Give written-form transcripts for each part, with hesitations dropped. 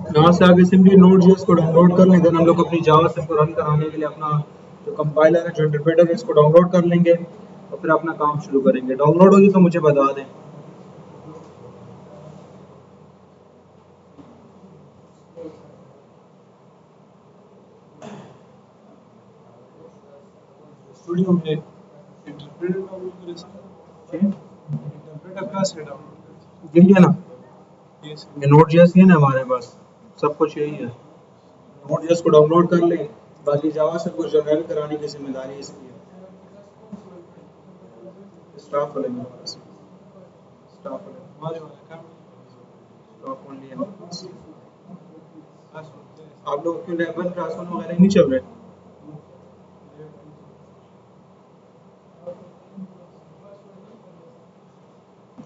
यहाँ से आगे सिंपली नोड.जेएस को डाउनलोड कर लें, देन हम लोग अपनी जावा से रन कराने के लिए अपना जो कंपाइलर है, जो इंटरप्रेटर है, इसको डाउनलोड कर लेंगे और फिर अपना काम शुरू करेंगे। डाउनलोड होगी तो मुझे बता दें। स्टूडियो में इंटरप्रेटर डाउनलोड करें सर। इंटरप्रेटर कहाँ से डाउनलोड यही है ना, करें? ये नोड.जेएस ही है ना हमारे पास, सब कुछ यही है। नोड.जेएस को डाउनलोड कर लें, बाकी जावा से कुछ रन कराने की जिम्मेदारी इसकी है। स्टाफ वाले मेरे पास, स्टाफ वाले, हमारे वाला काम स्टाफ ओनली है मेरे पास। क्लास होते हैं। आप लोग क्यों लेवल क्लास वन वगैरह नहीं चल रहे?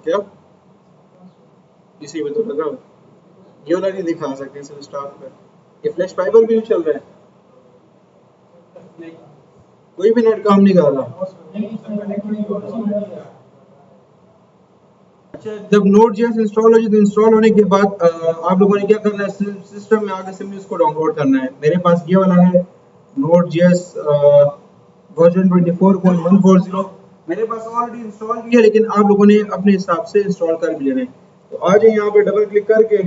क्या इसी में तो लगा हुआ है। ये वाला नहीं दिखा सकते सिर्फ स्टाफ पे। ये फ्लैश फाइबर भी नहीं चल रहा है, नहीं, कोई भी नेट काम नहीं कर रहा। अच्छा, जब नोड.जेएस इंस्टॉल हो जाए तो इंस्टॉल होने के बाद आप लोगों ने क्या करना है, सिस्टम में आके सिंपली इसको डाउनलोड करना है। मेरे पास ये वाला है नोड.जेएस वर्जन 24.140। मेरे पास ऑलरेडी इंस्टॉल भी है, लेकिन आप लोगों ने अपने हिसाब से इंस्टॉल कर भी लेना है। तो आ जाए यहाँ पे डबल क्लिक करके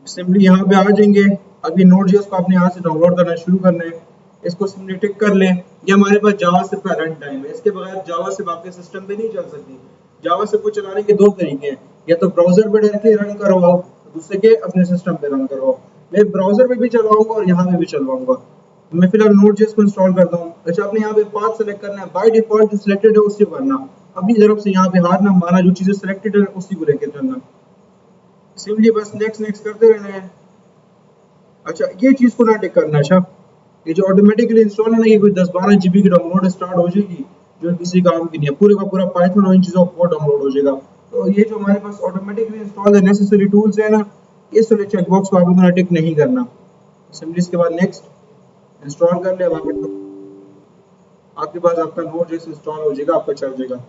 सिंपली यहाँ पे आ जाएंगे। अभी नोड.जेएस को आपने यहाँ से डाउनलोड करना शुरू करना है। इसको सिंपली टिक कर लें। ये हमारे पास जावा सिर्फ का रन टाइम है, इसके बगैर जावा सिर्फ आपके सिस्टम पे नहीं चल सकती। जावा सिर्फ को चलाने के दो तरीके हैं, या तो ब्राउजर पे डायरेक्टली रन करवाओ, दूसरे के अपने सिस्टम पे रन करवाओ। मैं ब्राउजर पे भी चलवाऊंगा और यहाँ पे भी चलवाऊंगा। मैं फिलहाल नोड.जेएस को इंस्टॉल करता हूँ। अच्छा, आपने यहाँ पे पाथ सेलेक्ट करना है, बाय डिफॉल्ट जो सिलेक्टेड है उसी को करना। अपनी तरफ से यहाँ पे हाथ ना मारना, जो चीजें सिलेक्टेड है उसी को लेकर चलना। सिंपली बस नेक्स्ट नेक्स्ट करते रहना है। अच्छा, ये चीज को ना टिक करना। अच्छा, ये जो ऑटोमेटिकली इंस्टॉल है ना, ये कोई 10-12 जीबी की डाउनलोड स्टार्ट हो जाएगी, जो किसी काम की नहीं है। पूरे का पूरा पाइथन और इन चीजों का कोड डाउनलोड हो जाएगा। तो ये जो हमारे पास ऑटोमेटिकली इंस्टॉल है नेसेसरी टूल्स है ना, इस वाले चेकबॉक्स को आप लोगों ने टिक नहीं करना। सिंपली इसके बाद नेक्स्ट इंस्टॉल कर ले। अब आपके पास आपका नोड जैसे इंस्टॉल हो जाएगा, आपका चल जाएगा।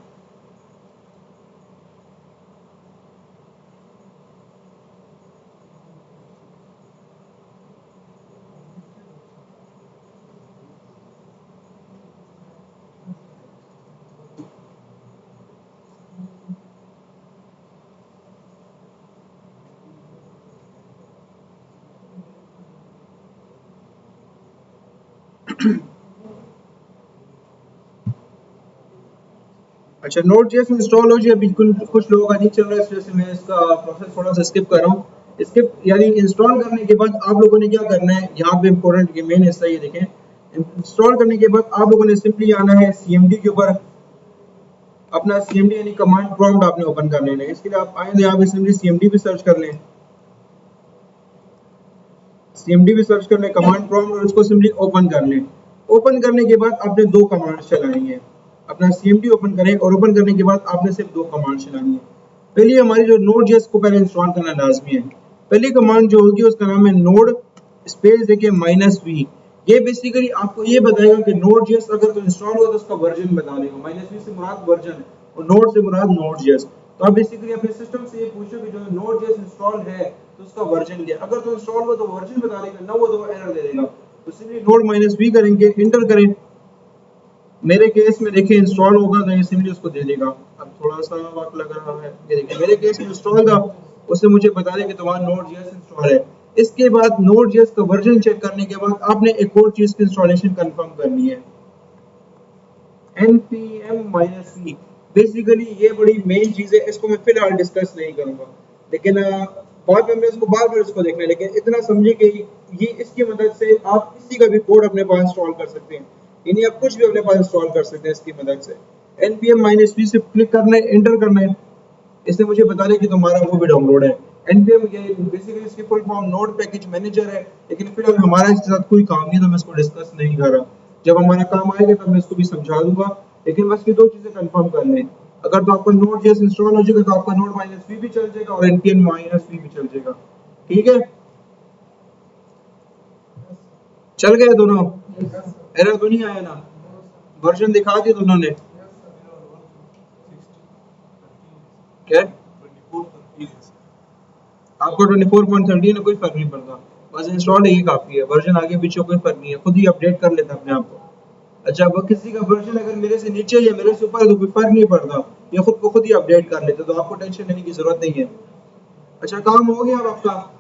अच्छा, नोड.जेएस इंस्टॉल हो जाए, बिल्कुल कुछ लोगों का नहीं चल रहा है, इस वजह से मैं इसका प्रोसेस थोड़ा सा स्किप कर रहा हूँ। स्किप यानी इंस्टॉल करने के बाद आप लोगों ने क्या करना है, यहाँ पे इंपॉर्टेंट ये मेन हिस्सा ये देखें। इंस्टॉल करने के बाद आप लोगों ने सिंपली आना है सीएमडी के ऊपर। अपना सीएमडी यानी कमांड प्रॉम्प्ट आपने ओपन कर लेना है। इसके लिए आप आएंगे यहाँ पे सिंपली सीएमडी भी सर्च कर लें। सीएमडी भी सर्च कर लें, कमांड प्रॉम्प्ट, और उसको सिंपली ओपन कर लें। ओपन करने के बाद आपने दो कमांड्स चलानी है। अपना सीएमडी ओपन करें और ओपन करने के बाद आपने सिर्फ दो कमांड चलानी है। पहली हमारी जो नोड.जेएस को पहले इंस्टॉल करना लाजमी है। पहली कमांड जो होगी उसका नाम है नोड स्पेस देखिए -v। ये बेसिकली आपको ये बताएगा कि नोड.जेएस अगर तो इंस्टॉल हुआ तो उसका वर्जन बता देगा। -v से मुराद वर्जन है और नोड से मुराद नोड.जेएस। तो आप बेसिकली अपने सिस्टम से ये पूछो कि जो नोड.जेएस इंस्टॉल है तो उसका वर्जन क्या है। अगर तो इंस्टॉल हुआ तो वर्जन बता देगा, ना हुआ तो एरर दे देगा। तो सिंपली नोड -v करेंगे, इंटर करें। मेरे केस में देखिए इंस्टॉल होगा तो ये सिंपली उसको दे देगा। अब थोड़ा सा वक्त लग रहा है, ये देखिए मेरे केस में इंस्टॉल था, उससे मुझे बता दें कि तुम्हारा नोड.जेएस इंस्टॉल है। इसके बाद नोड.जेएस का वर्जन चेक करने के बाद आपने एक और चीज की इंस्टॉलेशन कंफर्म करनी है, npm-v। बेसिकली ये बड़ी मेन चीज है, इसको मैं फिलहाल डिस्कस नहीं करूंगा, लेकिन बाद में हमने इसको बार बार इसको देखना है। लेकिन इतना समझिए कि ये इसकी मदद से आप किसी का भी कोड अपने पास इंस्टॉल कर सकते हैं, यानी आप कुछ भी अपने पास इंस्टॉल कर सकते हैं इसकी मदद से। npm-v से क्लिक करना है, एंटर करना है। इसने मुझे बता दिया कि तुम्हारा वो भी डाउनलोड है। npm ये बेसिकली इसकी full form node package manager है, लेकिन फिलहाल हमारा इसके साथ कोई काम नहीं है तो मैं इसको डिस्कस नहीं कर रहा। जब हमारा काम आएगा तब मैं इसको भी समझा दूंगा। लेकिन बस ये दो चीजें कंफर्म कर लें। अगर तो आपका नोड.जेएस इंस्टॉल हो जाएगा तो आपका नोड-v भी चल जाएगा और npm-v भी चल जाएगा। ठीक है, चल गए दोनों, एरर तो नहीं आया ना? वर्जन दिखा दी दोनों ने क्या? 24 आपको 24.13 है, कोई फर्क नहीं पड़ता, बस इंस्टॉल है ये काफी है, वर्जन आगे पीछे कोई फर्क नहीं है, खुद ही अपडेट कर लेता अपने आप को। अच्छा, वो किसी का वर्जन अगर मेरे से नीचे या मेरे से ऊपर है तो कोई फर्क नहीं पड़ता, ये खुद को खुद ही अपडेट कर लेते, तो आपको टेंशन लेने की जरूरत नहीं है। अच्छा, काम हो गया अब आपका?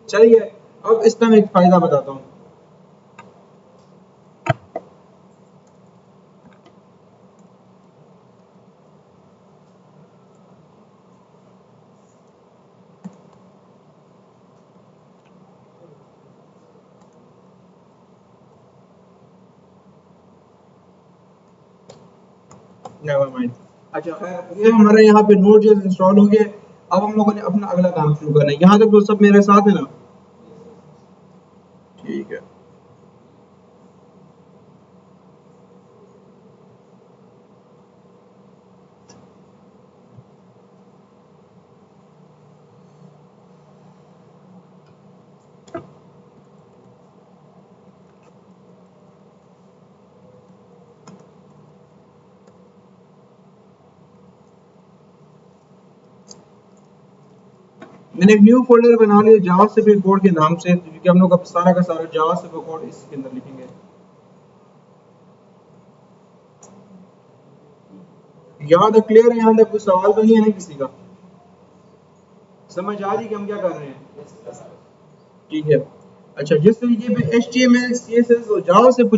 चलिए, अब इसका मैं एक फायदा बताता हूँ। Never mind. अच्छा खैर, ये हमारे यहाँ पे नोड जो इंस्टॉल हो गया। अब हम लोगों ने अपना अगला काम शुरू करना है। यहाँ तक तो सब मेरे साथ है ना? ठीक है। मैंने एक न्यू फोल्डर बना लिया जावास्क्रिप्ट कोड के नाम से, क्योंकि हम लोग अब सारा का सारा जावास्क्रिप्ट कोड इसके अंदर लिखेंगे। यहाँ तक क्लियर है? यहाँ तक कोई सवाल तो नहीं है ना किसी का? समझ आ रही कि हम क्या कर रहे हैं? ठीक है। अच्छा, जिस तरीके पे HTML CSS और जावास्क्रिप्ट को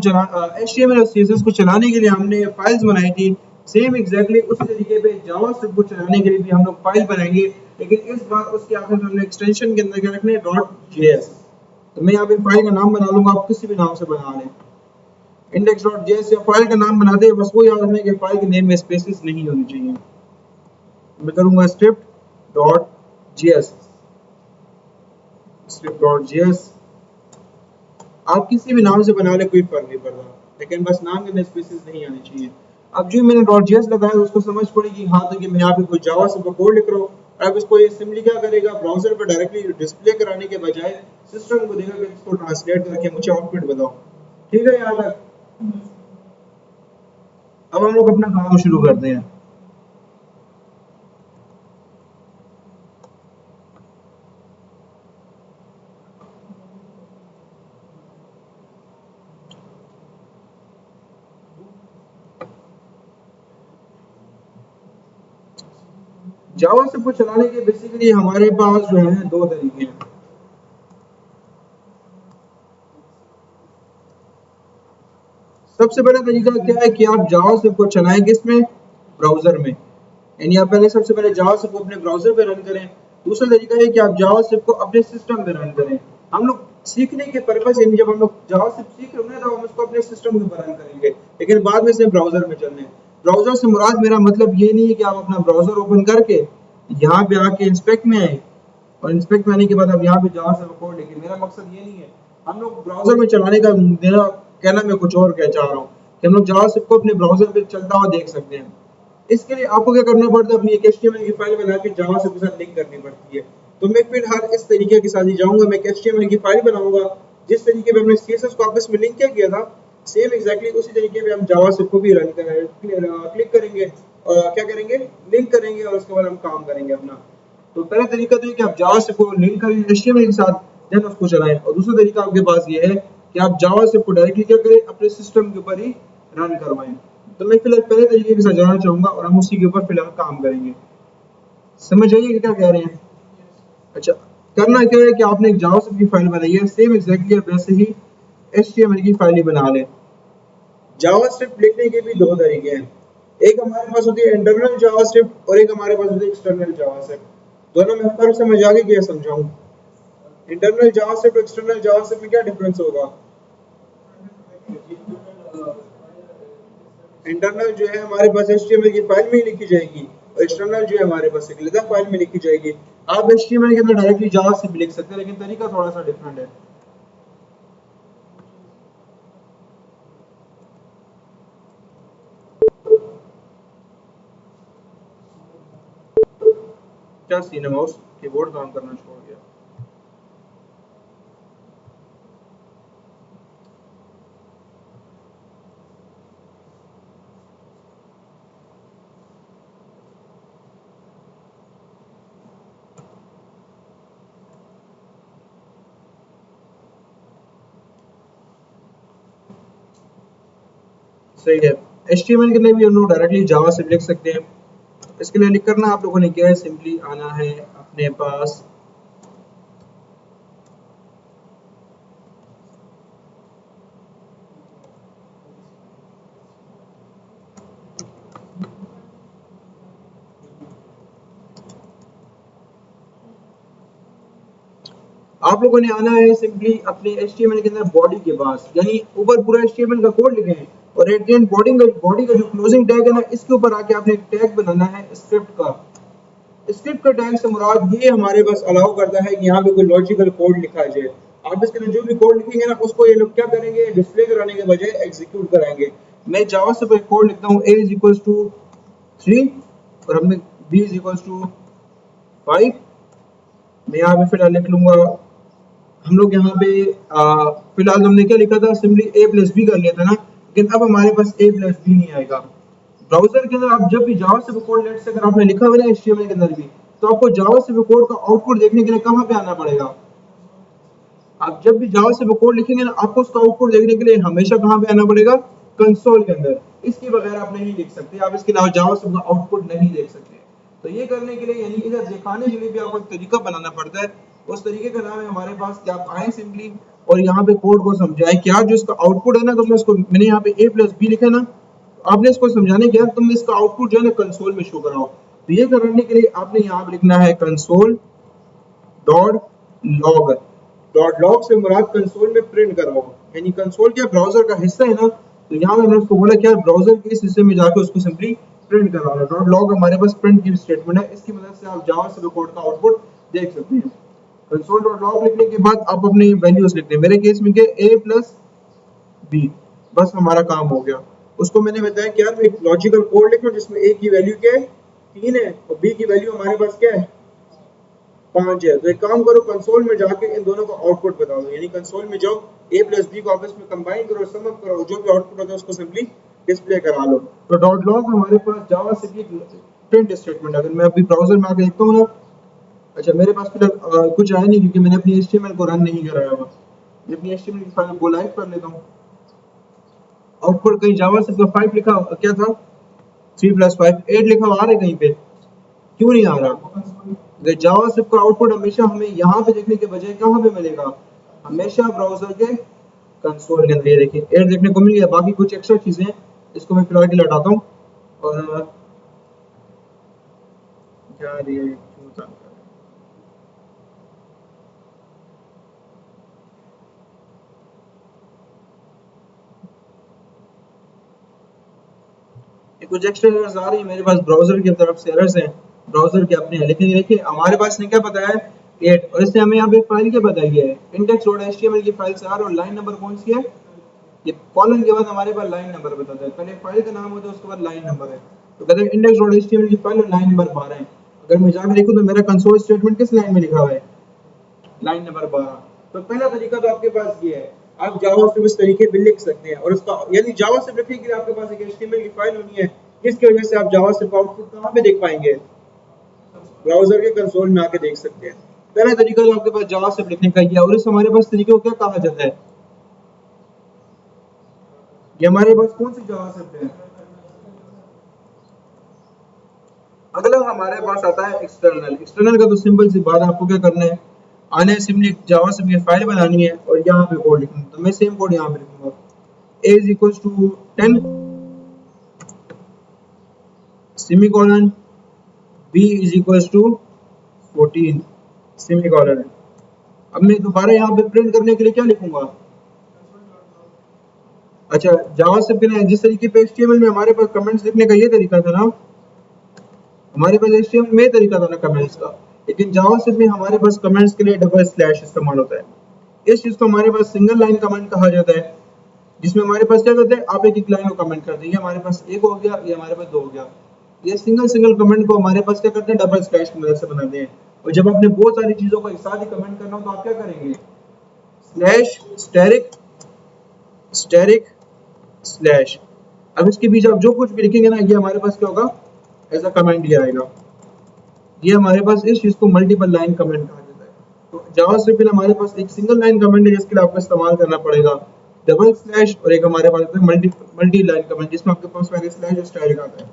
HTML और CSS को चलाने के लिए हमने फाइल्स बनाई थी, सेम एग्जैक्टली उसी तरीके पे जावास्क्रिप्ट को चलाने के लिए भी हम लोग फाइल बनाएंगे, लेकिन इस बार उसके आखिर में हमने एक्सटेंशन के अंदर क्या रखना है? .js। तो मैं यहाँ पे फाइल का नाम बना लूंगा, आप किसी भी नाम से बना लें, index.js, या फाइल का नाम बना दे, बस वो याद रखना कि फाइल के नेम में स्पेसेस नहीं होनी चाहिए। मैं करूंगा script.js। आप किसी भी नाम से बना ले, कोई फर्क नहीं पड़ता, लेकिन बस नाम के अंदर स्पेसेस नहीं आनी चाहिए। अब जो मैंने .js लगाया उसको समझ पड़ेगी, हाँ, तो कि मैं यहाँ पे कोई जावा से कोड लिख रहा हूँ। अब इसको ये सिंपली क्या करेगा, ब्राउजर पर डायरेक्टली डिस्प्ले कराने के बजाय सिस्टम को देगा कि इसको ट्रांसलेट करके मुझे आउटपुट बताओ। ठीक है यहाँ तक? अब हम लोग अपना काम शुरू करते हैं। जावा से कुछ चलाने के बेसिकली हमारे पास जो है दो तरीके हैं। सबसे पहला तरीका क्या है कि आप जावास्क्रिप्ट को चलाएं किसमें? ब्राउजर में, यानी आप पहले सबसे पहले जावास्क्रिप्ट को अपने ब्राउजर पे रन करें। दूसरा तरीका है कि आप जावास्क्रिप्ट को अपने सिस्टम पे रन करें। हम लोग सीखने के पर्पस, यानी जब हम लोग जावास्क्रिप्ट सीख रहे हैं तो हम उसको अपने सिस्टम के ऊपर रन करेंगे, लेकिन बाद में से ब्राउजर में चलने। ब्राउजर से मुराद मेरा मतलब ये नहीं है कि आप अपना ब्राउजर ओपन करके यहाँ पे आके इंस्पेक्ट में आए और इंस्पेक्ट में आने के बाद अब यहाँ पे जावास्क्रिप्ट कोड लिखें। मेरा मकसद ये नहीं है। हम लोग ब्राउजर में चलाने का, मेरा कहना मैं कुछ और कह चाह रहा हूँ कि हम लोग जावास्क्रिप्ट को अपने ब्राउजर पे चलता हुआ देख सकते हैं। इसके लिए आपको क्या करना पड़ता है? अपनी एक HTML की फाइल बना के जावास्क्रिप्ट के साथ लिंक करनी पड़ती है। तो मैं फिलहाल इस तरीके के साथ ही जाऊंगा। मैं एक HTML की फाइल बनाऊंगा, जिस तरीके पे हमने CSS को आपस में लिंक किया था, सेम एग्जैक्टली उसी तरीके पे हम जावास्क्रिप्ट को भी रन क्लिक करेंगे और क्या करेंगे? लिंक करेंगे, और उसके बाद हम काम करेंगे अपना। तो पहला तरीका तो ये कि आप जावास्क्रिप्ट को लिंक करें HTML के साथ, देन उसको चलाएं। और दूसरा तरीका आपके पास ये है कि आप जावास्क्रिप्ट को डायरेक्टली क्या करें? अपने सिस्टम के ऊपर ही रन करवाएं। तो मैं फिलहाल पहले तरीके के साथ जाना चाहूंगा और हम उसी के ऊपर फिलहाल काम करेंगे। समझ आइए कि क्या कह रहे हैं? अच्छा, करना क्या है कि आपने एक जावास्क्रिप्ट की फाइल बनाई है, सेम एग्जैक्टली आप वैसे ही HTML की फाइल ही बना लें। जावास्क्रिप्ट लिखने के भी दो तरीके हैं। एक हमारे पास होती है इंटरनल जावास्क्रिप्ट और एक हमारे पास होती है एक्सटर्नल जावास्क्रिप्ट। दोनों में फर्क समझ आ गया कि समझाऊं? इंटरनल जावास्क्रिप्ट और एक्सटर्नल जावास्क्रिप्ट में क्या डिफरेंस होगा? इंटरनल जो है हमारे पास HTML की फाइल में ही लिखी जाएगी, और एक्सटर्नल जो है हमारे पास एक अलग फाइल में लिखी जाएगी। आप HTML के अंदर डायरेक्टली जावा से भी लिख सकते हैं, लेकिन तरीका थोड़ा सा डिफरेंट है। क्या सीन है? माउस कीबोर्ड काम करना छोड़ गया। सही है। HTML के लिए भी हम लोग डायरेक्टली जावा से लिख सकते हैं। इसके लिए लिख करना आप लोगों ने क्या है, सिंपली आना है अपने पास आप लोगों ने आना है सिंपली अपने HTML के अंदर बॉडी के पास, यानी ऊपर पूरा HTML का कोड लिखें और एट द एंड बॉडी का जो क्लोजिंग टैग है ना, इसके ऊपर आके आपने एक टैग बनाना है स्क्रिप्ट का। स्क्रिप्ट का टैग से मुराद ये हमारे पास अलाउ करता है कि यहाँ पे कोई लॉजिकल कोड लिखा जाए। आप इसके अंदर जो भी कोड लिखेंगे ना, उसको ये लोग क्या करेंगे, डिस्प्ले कराने के बजाय एग्जीक्यूट कराएंगे। मैं जावा से कोई कोड लिखता हूँ, a इज इक्वल्स टू 3 और हमने b इज इक्वल्स टू 5। मैं यहाँ पे फिलहाल लिख लूंगा, हम लोग यहाँ पे फिलहाल हमने क्या लिखा था, सिंपली a प्लस बी कर लिया था ना, लेकिन अब हमारे पास a प्लस बी नहीं आएगा। ब्राउजर के अंदर आप जब भी जावा से कोड लेट से अगर आपने लिखा हुआ है HTML के अंदर भी, तो आपको जावा से कोड का आउटपुट देखने के लिए कहाँ पे आना पड़ेगा? आप जब भी जावा से कोड लिखेंगे ना, आपको उसका आउटपुट देखने के लिए हमेशा कहाँ पे आना पड़ेगा? कंसोल के अंदर। इसके बगैर आप नहीं लिख सकते, आप इसके अलावा जावा से आउटपुट नहीं देख सकते। तो ये करने के लिए, यानी इधर दिखाने के लिए भी आपको एक तरीका बनाना पड़ता है। उस तरीके का नाम है हमारे पास कि आप आए सिंपली और यहाँ पे कोड को समझाएं क्या जो इसका आउटपुट है ना, तो मैंने यहाँ पे a प्लस बी लिखा है ना, आपने इसको समझाने के तुम इसका आउटपुट जो है ना कंसोल में शो कराओ। तो ये करने के लिए आपने यहाँ पे लिखना है console dot log. Dot log से मुराद कंसोल में प्रिंट करवाओ, यानी कंसोल क्या ब्राउजर का हिस्सा है ना, तो यहाँ पे हमने उसको बोला क्या, ब्राउजर के इस हिस्से में जाकर उसको सिंपली प्रिंट करवाना। डॉट लॉग हमारे पास प्रिंट की स्टेटमेंट है, इसकी मदद से आप जावा से कोड का आउटपुट देख सकते हैं। कंसोल डॉट लॉग लिखने के बाद आप अपनी वैल्यूज लिखते हैं, मेरे केस में क्या a प्लस बी, बस हमारा काम हो गया। उसको मैंने बताया क्या, एक लॉजिकल कोड लिखो जिसमें a की वैल्यू क्या है, 3 है, और b की वैल्यू हमारे पास क्या है, 5 है। तो एक काम करो, कंसोल में जाके इन दोनों का आउटपुट बता दो, यानी कंसोल में जाओ, a प्लस बी को आपस में कंबाइन करो, सम अप करो, जो भी आउटपुट होता है उसको सिंपली डिस्प्ले करा लो। तो डॉट लॉग हमारे पास जावा से की प्रिंट स्टेटमेंट। अगर मैं अभी ब्राउजर में आके देखता हूँ ना, अच्छा मेरे पास फिलहाल कुछ आया नहीं क्योंकि मैंने अपनी HTML को रन नहीं कराया हुआ। मैं अपनी HTML की फाइल को लाइव कर लेता हूँ। आउटपुट कहीं जावा से 5 लिखा क्या था, 3 प्लस 5 8 लिखा हुआ आ रहा है कहीं पे, क्यों नहीं आ रहा? जावा स्क्रिप्ट का आउटपुट हमेशा हमें यहाँ पे देखने के बजाय कहाँ पे मिलेगा, हमेशा ब्राउजर के कंसोल के अंदर। ये देखिए 8 देखने को मिल गया। बाकी कुछ एक्स्ट्रा चीजें इसको मैं फिलहाल के लिए हटाता हूँ और यार ये क्यों था? ये कुछ एक्स्ट्रा एरर्स आ रही है मेरे पास, ब्राउजर की तरफ से एरर्स हैं, ब्राउजर के अपने हैं। लेकिन देखिए हमारे पास ने क्या बताया है 8, और इसने हमें यहाँ पे फाइल क्या बताई है, index.html की फाइल से आ रहा, और लाइन नंबर कौन सी है, ये कॉलन के बाद हमारे पास लाइन नंबर बताता है। पहले फाइल का नाम होता है, उसके बाद लाइन नंबर है। तो कहते हैं index.html की फाइल और लाइन नंबर 12 है। अगर मैं जाकर देखूं तो मेरा कंसोल स्टेटमेंट किस लाइन में लिखा हुआ है, लाइन नंबर 12। तो पहला तरीका तो आपके पास ये है, आप जावा से इस तरीके पे लिख सकते हैं, और उसका यानी जावा से लिखने के लिए आपके पास एक HTML की फाइल होनी है, जिसकी वजह से आप जावा से आउटपुट कहाँ पे देख पाएंगे, ब्राउजर के कंसोल में आके देख सकते हैं। पहला तरीका तो आपके पास जावा से लिखने का ही है, और इस हमारे पास तरीके को क्या कहा जाता है, ये हमारे पास कौन सी जावा से है। अगला हमारे पास आता है एक्सटर्नल। एक्सटर्नल का तो सिंपल सी बात, आपको क्या करना है, आने सिंपली जावा से भी फाइल बनानी है और यहाँ पे कोड लिखना है। तो मैं सेम कोड यहाँ पे लिखूंगा, a is equals to 10 semicolon, b is equals to 14 semicolon. अब मैं दोबारा यहाँ पे प्रिंट करने के लिए क्या लिखूंगा, अच्छा जावा से बिना जिस तरीके पे HTML में हमारे पास कमेंट्स लिखने का ये तरीका था ना, हमारे पास HTML में तरीका था ना कमेंट्स का, लेकिन जावा से में हमारे पास कमेंट्स के लिए डबल स्लैश इस्तेमाल होता है। इस चीज को हमारे पास सिंगल लाइन कमेंट कहा जाता है, जिसमें हमारे पास क्या करते हैं, आप एक एक लाइन को कमेंट करते हैं, ये हमारे पास एक हो गया, ये हमारे पास दो हो गया। ये सिंगल कमेंट को हमारे पास क्या करते हैं, डबल स्लैश की मदद से बनाते हैं। और जब आपने बहुत सारी चीजों को एक साथ ही कमेंट करना हो तो आप क्या करेंगे, स्लैश स्टेरिक स्टेरिक स्लैश। अब इसके बीच आप जो कुछ भी लिखेंगे ना, ये हमारे पास क्या होगा, ऐसा कमेंट ये आएगा। ये हमारे पास इस चीज को मल्टीपल लाइन कमेंट कहा जाता है। तो जावा स्क्रिप्ट में हमारे पास एक सिंगल लाइन कमेंट है जिसके लिए आपको इस्तेमाल करना पड़ेगा। डबल स्लैश और एक हमारे पास है मल्टी मल्टी लाइन कमेंट जिसमें आपके पास पहले स्लैश और स्टाइल आता है।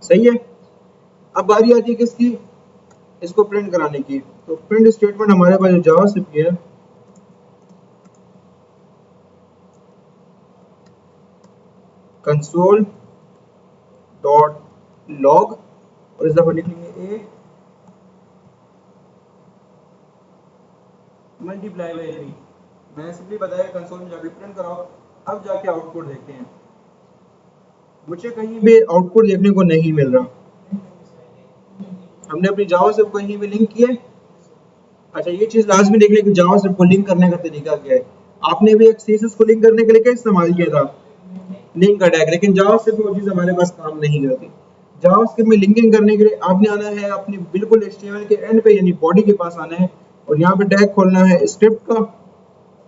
सही है। अब बारी आती है किसकी, इसको प्रिंट कराने की। तो प्रिंट स्टेटमेंट हमारे पास जावास्क्रिप्ट की है, कंसोल डॉट लॉग और इस दफा लिखेंगे ए मल्टीप्लाई बाय 3। मैंने सिंपली बताया कंसोल में जाके प्रिंट कराओ। अब जाके आउटपुट देखते हैं, मुझे कहीं भी आउटपुट देखने को नहीं मिल रहा। हमने अपनी जावास्क्रिप्ट को कहीं भी लिंक किया है। अच्छा ये चीज लाजमी देख लें कि जावास्क्रिप्ट को लिंक करने का तरीका क्या है। आपने भी एक सीएसएस को लिंक करने के लिए क्या इस्तेमाल किया था, लिंक का टैग, लेकिन जावास्क्रिप्ट में वो चीज हमारे पास काम नहीं करती। जावास्क्रिप्ट में लिंकिंग करने के लिए आपने आना है अपनी बिल्कुल एचटीएमएल के एंड पे यानी बॉडी के पास आना है और यहाँ पे टैग खोलना है स्क्रिप्ट का।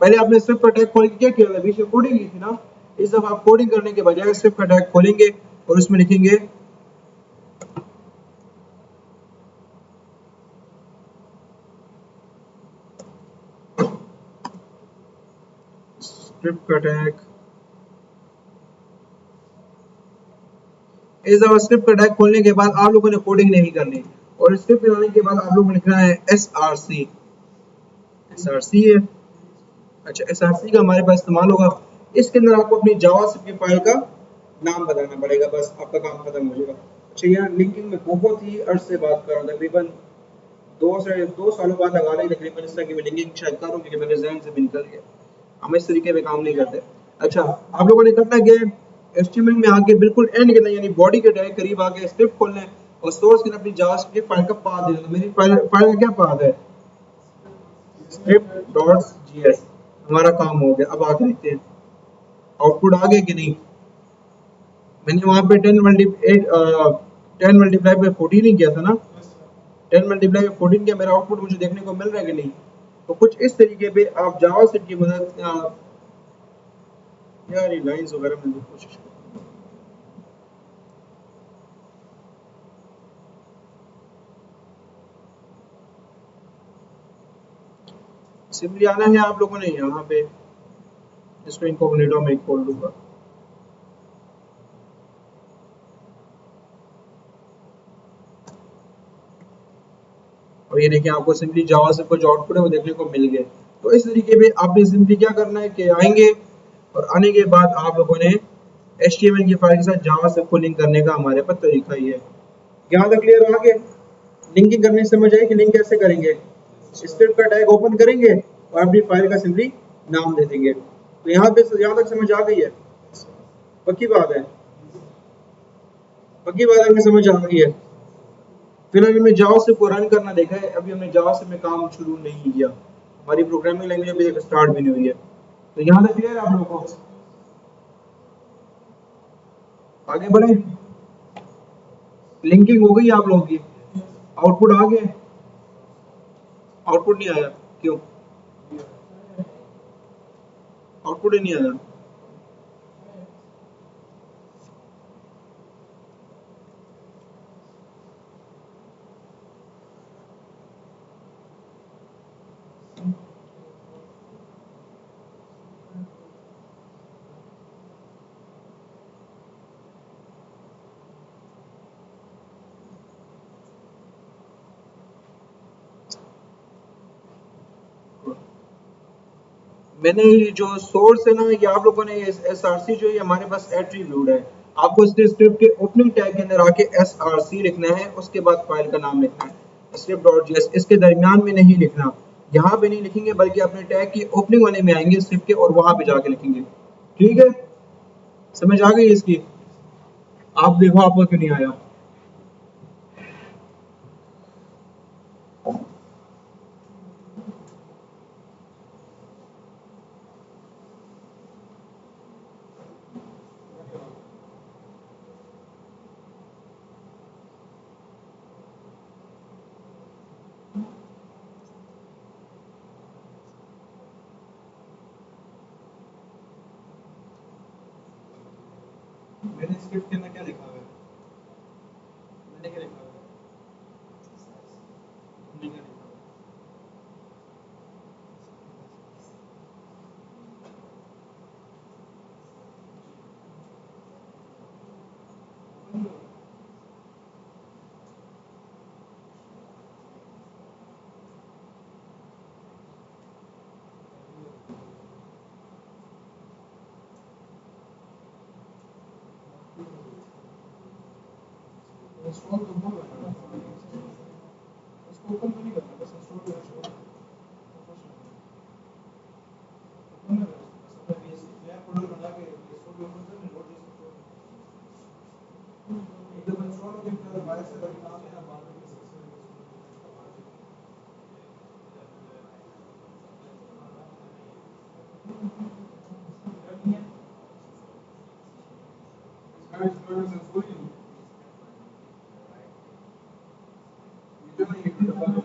पहले आपने स्क्रिप्ट का टैग खोल के क्या किया था, बीच में कोडिंग की थी ना। इस दफा आप कोडिंग करने के बजाय स्क्रिप्ट का टैग खोलेंगे और उसमें लिखेंगे स्क्रिप्ट का टैग। इस दफा स्क्रिप्ट का टैग खोलने के बाद आप लोगों ने कोडिंग नहीं करनी और स्क्रिप्ट बनाने के बाद आप लोगों ने लिखना है एसआरसी। एसआरसी है, अच्छा एसआरसी का हमारे पास इस्तेमाल होगा। इसके अंदर आपको अपनी जावास्क्रिप्ट की फाइल का नाम बताना पड़ेगा, बस आपका काम खत्म हो जाएगा। अच्छा यार लिंकिंग में बहुत ही अर्ज से बात कर रहा हूँ, तकरीबन 2 सालों बाद लगा रही तकरीबन इस तरह की मैं लिंकिंग शायद करूँ क्योंकि मेरे जहन से भी निकल गया। हम इस तरीके पे काम नहीं करते। अच्छा आप लोगों ने करना क्या है, एचटीएमएल में आके बिल्कुल एंड के अंदर यानी बॉडी के टैग करीब आके स्क्रिप्ट खोलना है और सोर्स के अंदर अपनी जावास्क्रिप्ट फाइल का पाथ देना। तो मेरी फाइल का क्या पाथ है, स्क्रिप्ट डॉट जीएस। हमारा काम हो गया। अब आगे देखते हैं आउटपुट आ गया कि नहीं। मैंने वहां पे 10 मल्टीप्लाई बाय 14 ही किया था ना, 10 मल्टीप्लाई बाय 14 किया, मेरा आउटपुट मुझे देखने को मिल रहा है कि नहीं। तो कुछ इस तरीके पे आप जावास्क्रिप्ट की मदद यार ये लाइंस वगैरह में भी कोशिश करूँ। सिंपली आना है आप लोगों ने यहाँ पे, इसको इनकॉग्निटो में खोल लूंगा। और ये देखिए आपको सिंपली जावास्क्रिप्ट का जो आउटपुट है वो देखने को मिल गया। तो इस तरीके पे आपने सिंपली क्या करना है कि आएंगे और आने के बाद आप लोगों ने एचटीएमएल की फाइल के साथ जावास्क्रिप्ट को लिंक करने का हमारे पास तरीका ही है। यहाँ तक क्लियर हो गया। लिंकिंग करने से समझ आए कि लिंक कैसे करेंगे, स्क्रिप्ट का टैग ओपन करेंगे और अपनी फाइल का सिंपली नाम दे देंगे। तो यहाँ पे यहाँ तक समझ आ गई है, पक्की बात है, पक्की बात हमें समझ आ गई है। फिलहाल हमने जावास्क्रिप्ट को रन करना देखा है, अभी हमने जावास्क्रिप्ट में काम शुरू नहीं किया। हमारी प्रोग्रामिंग लैंग्वेज अभी तक स्टार्ट भी नहीं हुई है। तो यहाँ तक क्लियर है आप लोगों को, आगे बढ़े। लिंकिंग हो गई आप लोगों की, आउटपुट आ गया, आउटपुट नहीं आया क्यों, आउटपुट ही नहीं आया। मैंने ये जो सोर्स है ना, ये आप लोगों ने एसआरसी जो है हमारे पास एट्रीब्यूट है। आपको स्क्रिप्ट के ओपनिंग टैग के अंदर आके एसआरसी लिखना है, उसके बाद फाइल का नाम लिखना है स्क्रिप्ट डॉट जीएस। इसके दरमियान में नहीं लिखना, यहाँ पे नहीं लिखेंगे बल्कि अपने टैग की ओपनिंग वाले में आएंगे स्क्रिप्ट के और वहां पे जाके लिखेंगे। ठीक है, समझ आ गई इसकी। आप देखो आपको क्यों नहीं आया। मैंने स्क्रिप्ट के अंदर क्या लिखा हुआ है, मैंने क्या लिखा हुआ है, तुमने क्या लिखा हुआ है? इंस्टॉल तो हो गया ना, उसको ओपन तो नहीं करना, बस इंस्टॉल करना छोड़ दो। ओपन ना करो, बस अपना नया फोल्डर बना के इंस्टॉल ओपन करना, नोट जैसे एक दफा इंस्टॉल हो गया फिर वायरस से कभी काम है ना बाद में guys, usually you do the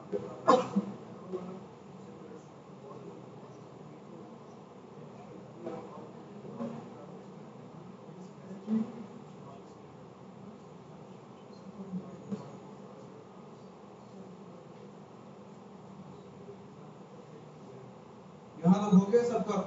यहाँ तो हो गया सबका,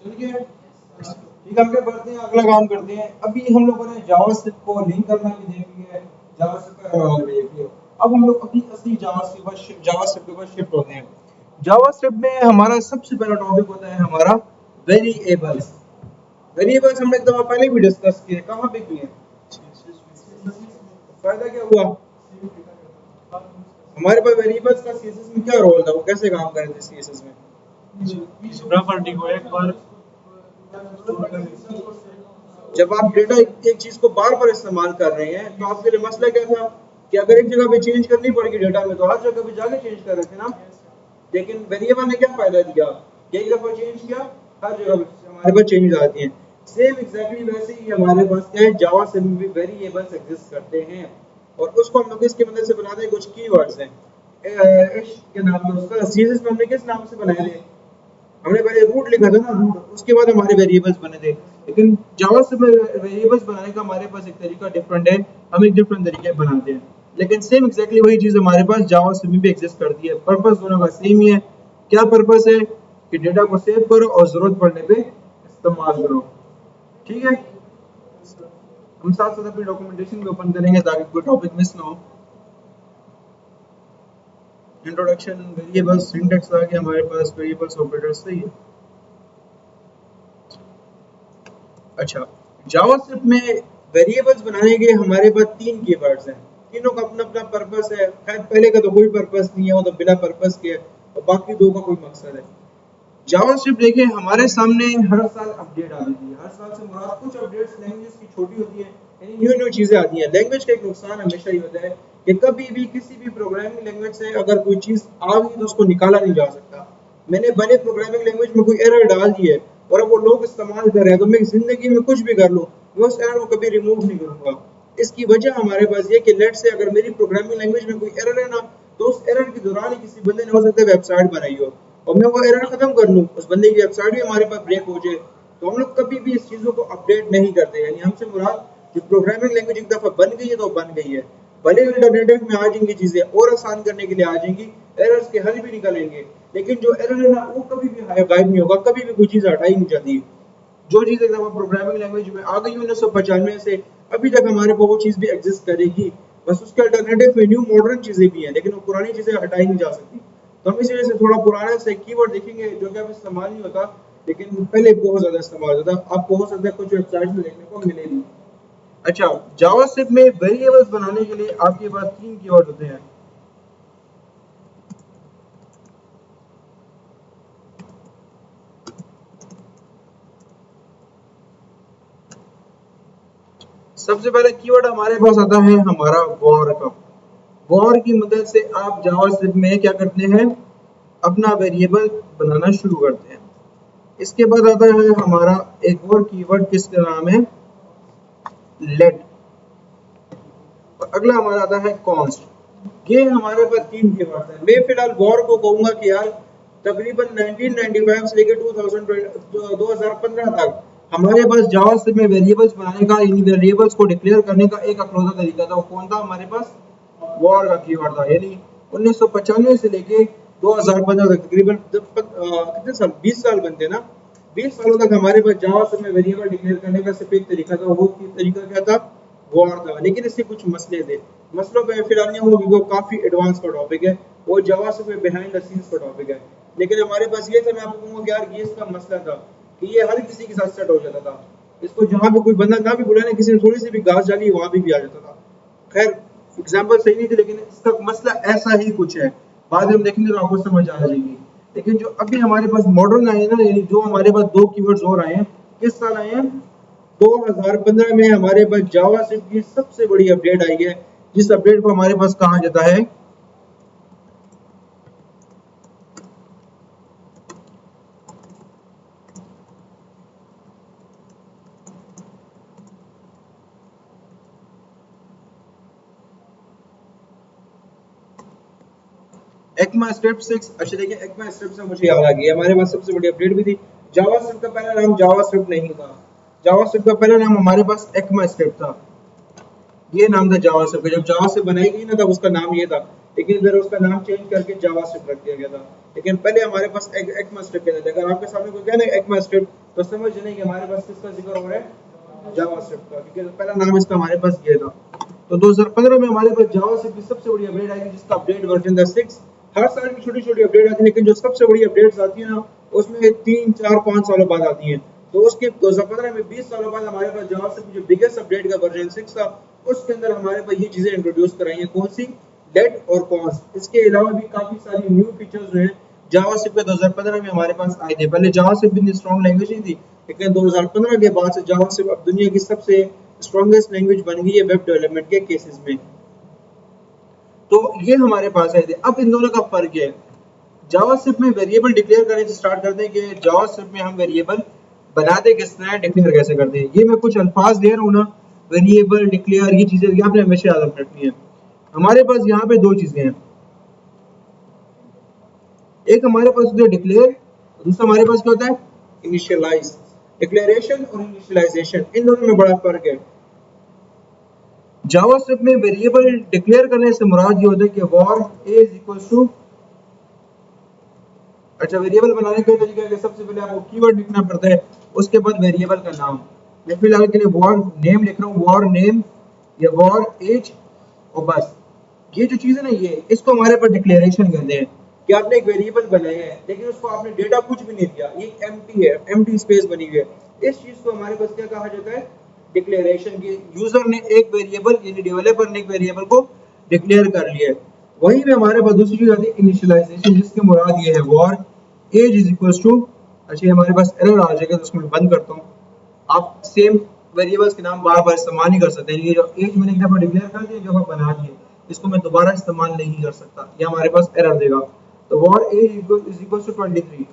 चलिए ठीक है, आगे बढ़ते हैं, अगला काम करते हैं। अभी हम लोगों ने जावास्क्रिप्ट को लिंक करना भी देख लिया है, जावास्क्रिप्ट का रन भी देख लिया। अब हम लोग अपनी असली जावास्क्रिप्ट के पास शिफ्ट होते हैं। जावास्क्रिप्ट में हमारा सबसे पहला टॉपिक होता है हमारा वेरिएबल्स। वेरिएबल्स हमने एक दफा पहले भी डिस्कस किए, कहाँ पे किए? फायदा क्या हुआ? हमारे पास वेरिएबल्स का सीएसएस में क्या रोल था, वो कैसे काम कर रहे थे सीएसएस में? प्रॉपर्टी को एक बार जब आप डेटा एक चीज को बार बार इस्तेमाल कर रहे हैं तो आपके लिए मसला क्या था कि अगर एक जगह पे चेंज करनी पड़ेगी डेटा में तो हर जगह पे जाके चेंज कर रहे थे ना। लेकिन वेरिएबल ने क्या फायदा दिया कि एक दफा चेंज किया हर जगह पे हमारे पास चेंज आती हैं। सेम एग्जैक्टली वैसे ही हमारे पास क्या है, जावा से भी वेरिएबल्स एग्जिस्ट करते हैं और उसको हम लोग इसकी मदद से बनाते हैं, कुछ कीवर्ड्स हैं। क्या नाम है उसका, सीएसएस में हमने किस नाम से बनाए थे? हमने पहले रूट लिखा था ना, रूट, उसके बाद हमारे वेरिएबल्स बने थे। लेकिन जावा से वेरिएबल्स बनाने का हमारे पास एक तरीका डिफरेंट है, हम एक डिफरेंट तरीके बनाते हैं। लेकिन सेम एग्जैक्टली वही चीज हमारे पास जावा से भी एग्जिस्ट करती है। पर्पस दोनों का सेम ही है। क्या पर्पस है? कि डेटा को सेव करो और जरूरत पड़ने पे इस्तेमाल करो। ठीक है, हम साथ साथ अपनी डॉक्यूमेंटेशन भी ओपन करेंगे ताकि कोई टॉपिक मिस ना हो। इंट्रोडक्शन, वेरिएबल्स, सिंटैक्स आ गया हमारे पास, वेरिएबल्स ऑपरेटर्स सही है। अच्छा, जावास्क्रिप्ट में वेरिएबल्स बनाने के हमारे पास तीन कीवर्ड्स हैं, तीनों का अपना अपना पर्पस है। खैर पहले का तो कोई पर्पस नहीं है, वो तो बिना पर्पस के है, और बाकी दो का कोई मकसद है। जावास्क्रिप्ट देखिए हमारे सामने हर साल अपडेट आती है। हर साल से मुराद कुछ अपडेट्स लैंग्वेज की छोटी होती है, यानी न्यू न्यू चीजें आती हैं। लैंग्वेज का एक नुकसान हमेशा ही होता है कि कभी भी किसी भी प्रोग्रामिंग लैंग्वेज से अगर कोई चीज आ गई तो उसको निकाला नहीं जा सकता। मैंने बने प्रोग्रामिंग लैंग्वेज में कोई एरर डाल दी है और अब वो लोग इस्तेमाल कर रहे हैं, तो मैं जिंदगी में कुछ भी कर लूँ, मैं उस एरर को कभी रिमूव नहीं करूंगा। इसकी वजह हमारे पास ये कि लेट से अगर मेरी प्रोग्रामिंग लैंग्वेज में कोई एरर है ना, तो उस एरर के दौरान ही किसी बंदे ने हो सकता है वेबसाइट बनाई हो और मैं वो एरर खत्म कर लूँ, उस बंदे की वेबसाइट भी हमारे पास ब्रेक हो जाए, तो हम लोग कभी भी इस चीजों को अपडेट नहीं करते। यानी हमसे मुराद जो प्रोग्रामिंग लैंग्वेज एक दफा बन गई है तो बन गई है। भले ही अल्टरनेटिव में आ जाएंगी चीजें और आसान करने के लिए आ जाएंगी, एरर्स के हल भी निकलेंगे, लेकिन जो एरर है ना वो कभी भी गायब नहीं होगा, कभी भी कोई चीज हटाई नहीं जाती। जो चीज एकदम प्रोग्रामिंग लैंग्वेज में आ गई 1995 से अभी तक हमारे पास वो चीज भी एग्जिस्ट करेगी। बस उसके अल्टरनेटिव में न्यू मॉडर्न चीजें भी हैं, लेकिन वो पुरानी चीजें हटाई नहीं जा सकती। तो हम इसी वजह से थोड़ा पुराना से कीवर्ड देखेंगे जो कि अब इस्तेमाल नहीं होता, लेकिन पहले बहुत ज्यादा इस्तेमाल होता था। आपको हो सकता है कुछ वेबसाइट में देखने को मिले भी। अच्छा, जावास्क्रिप्ट में वेरिएबल्स बनाने के लिए आपके पास तीन कीवर्ड होते हैं। सबसे पहले कीवर्ड हमारे पास आता है हमारा वॉर का। वॉर की मदद से आप जावास्क्रिप्ट में क्या करते हैं, अपना वेरिएबल बनाना शुरू करते हैं। इसके बाद आता है हमारा एक और कीवर्ड, किसका नाम है, लेट। और अगला हमारा आता है कॉन्स्ट। ये हमारे पास तीन कीवर्ड हैं। मैं फिलहाल वॉर को कहूंगा कि यार तकरीबन 1995 से लेकर 2015 तक हमारे पास जावास्क्रिप्ट में वेरिएबल्स बनाने का, इन वेरिएबल्स को डिक्लेयर करने का एक अकलौता तरीका था। वो कौन था हमारे पास? वॉर का कीवर्ड था। यानी 1995 से लेके 2015 तक तकरीबन कितने साल, 20 साल बनते ना, 20 सालों तक हमारे पास जावास्क्रिप्ट में वेरिएबल डिक्लेयर करने का सिर्फ एक तरीका था। वो तरीका क्या था? वॉर था। लेकिन इससे कुछ मसले थे, मसलों पे फिलहाल नहीं होगी, वो काफी एडवांस का टॉपिक है, वो जावास्क्रिप्ट में बिहाइंड द सीन्स का टॉपिक है। लेकिन हमारे पास ये था, मैं आपको कहूंगा कि यार ये इसका मसला था कि ये हर किसी के साथ सेट हो जाता था। इसको जहां पे कोई बंदा ना भी बुलाने, किसी ने थोड़ी सी भी घास डाली वहां भी आ जाता था। खैर एग्जाम्पल सही नहीं थे, लेकिन इसका मसला ऐसा ही कुछ है। बाद में हम देखेंगे तो आपको समझ आ जाएगी। लेकिन जो अभी हमारे पास मॉडर्न आए हैं ना, यानी जो हमारे पास दो कीवर्ड्स और आए हैं, किस साल आए हैं? 2015 में हमारे पास जावास्क्रिप्ट की सबसे बड़ी अपडेट आई है, जिस अपडेट को हमारे पास कहा जाता है ECMA स्क्रिप्ट 6। अच्छा देखिए ECMA स्क्रिप्ट से मुझे याद आ गई, हमारे पास सबसे बड़ी अपडेट भी थी। जावास्क्रिप्ट का पहला नाम जावास्क्रिप्ट नहीं था, जावास्क्रिप्ट का पहला नाम हमारे पास ECMA स्क्रिप्ट था। ये नाम था जावास्क्रिप्ट। जब जावास्क्रिप्ट बनाई गई ना तब उसका नाम ये था, लेकिन फिर उसका नाम चेंज करके जावास्क्रिप्ट रख दिया गया था। लेकिन पहले हमारे पास ECMA स्क्रिप्ट था। अगर आपके सामने कोई कहे ना ECMA स्क्रिप्ट तो समझ लें कि हमारे पास किसका जिक्र हो रहा है, जावास्क्रिप्ट का, क्योंकि पहला नाम इसका हमारे पास ये था। तो 2015 में हमारे पास जावास्क्रिप्ट की सबसे बड़ी अपडेट आई जिसका अपडेट वर्जन था 6। हर साल की छोटी छोटी अपडेट आती है, लेकिन जो सबसे बड़ी अपडेट्स आती है ना उसमें 3 4 5 सालों बाद आती हैं। तो उसके 2015 में 20 सालों बाद हमारे पास जावास्क्रिप्ट जो बिगेस्ट अपडेट का वर्जन 6 था, उसके अंदर हमारे पास ये चीजें इंट्रोड्यूस कराई हैं। कौन सी? लेट और कॉन्स। इसके अलावा भी काफी सारी न्यू फीचर्स जो हैं जावास्क्रिप्ट में 2015 में हमारे पास आए थे। पहले जावास्क्रिप्ट इतनी स्ट्रॉन्ग लैंग्वेज नहीं थी, लेकिन 2015 के बाद से जावास्क्रिप्ट अब दुनिया की सबसे स्ट्रॉन्गेस्ट लैंग्वेज बन गई है वेब डेवलपमेंट के केसेस में। तो ये हमारे पास आए थे। अब इन दोनों का फर्क है, जावास्क्रिप्ट में वेरिएबल डिक्लेयर करने से स्टार्ट करते हैं कि जावास्क्रिप्ट में हम वेरिएबल बनाते किस तरह, डिक्लेयर कैसे करते हैं। ये मैं कुछ अल्फाज दे रहा हूँ ना, वेरिएबल, डिक्लेयर, ये चीजें आपने हमेशा याद रखनी है। हमारे पास यहाँ पे दो चीजें हैं, एक हमारे पास होता है डिक्लेयर, दूसरा हमारे पास क्या होता है, इनिशियलाइज। डिक्लेरेशन और इनिशियलाइजेशन, इन दोनों में बड़ा फर्क है। जावास्क्रिप्ट में वेरिएबल डिक्लेयर करने से मुराद ये होता है कि var a is equal to, अच्छा वेरिएबल बनाने का तरीका है कि सबसे पहले आपको कीवर्ड लिखना पड़ता है, उसके बाद वेरिएबल का नाम। मैं फिलहाल के लिए वॉर नेम लिख रहा हूँ, वॉर नेम या वॉर एज, और बस। ये जो चीज है ना, ये इसको हमारे पास डिक्लेरेशन कहते हैं कि आपने एक वेरिएबल बनाया है लेकिन उसको आपने डेटा कुछ भी नहीं दिया, ये एम्प्टी है, एम्प्टी स्पेस बनी हुई है। इस चीज को हमारे पास क्या कहा जाता है, डिक्लेरेशन। की यूजर ने एक वेरिएबल यानी डेवलपर ने एक वेरिएबल को डिक्लेयर कर लिया है। वहीं में हमारे पास दूसरी चीज आती है इनिशियलाइजेशन, जिसके मुराद ये है var age is equal to, अच्छा हमारे पास एरर आ जाएगा तो उसको मैं बंद करता हूँ। आप सेम वेरिएबल्स के नाम बार बार इस्तेमाल नहीं कर सकते। ये जो एज मैंने एक दफा डिक्लेयर कर दिया, जो बना दिए, इसको मैं दोबारा इस्तेमाल नहीं कर सकता, ये हमारे पास एरर देगा। तो var age is equal to 23।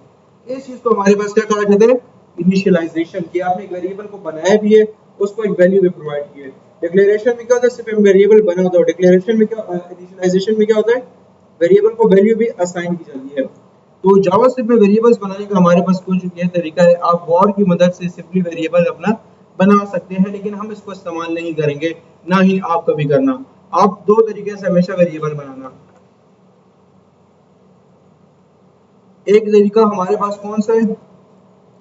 इस चीज को हमारे पास क्या कहा जाता है, इनिशियलाइजेशन। कि आपने एक वेरिएबल को बनाया भी है, उसको एक वैल्यू भी प्रोवाइड की है। डिक्लेरेशन में क्या होता है, सिर्फ वेरिएबल बना होता है। डिक्लेरेशन में क्या, इनिशियलाइजेशन में क्या होता है, वेरिएबल को वैल्यू भी असाइन की जाती है। तो जावास्क्रिप्ट में वेरिएबल्स बनाने का हमारे पास कुछ ये तरीका है। आप वॉर की मदद से सिंपली वेरिएबल अपना बना सकते हैं, लेकिन हम इसको इस्तेमाल नहीं करेंगे, ना ही आप कभी करना। आप दो तरीके से हमेशा वेरिएबल बनाना। एक तरीका हमारे पास कौन सा है,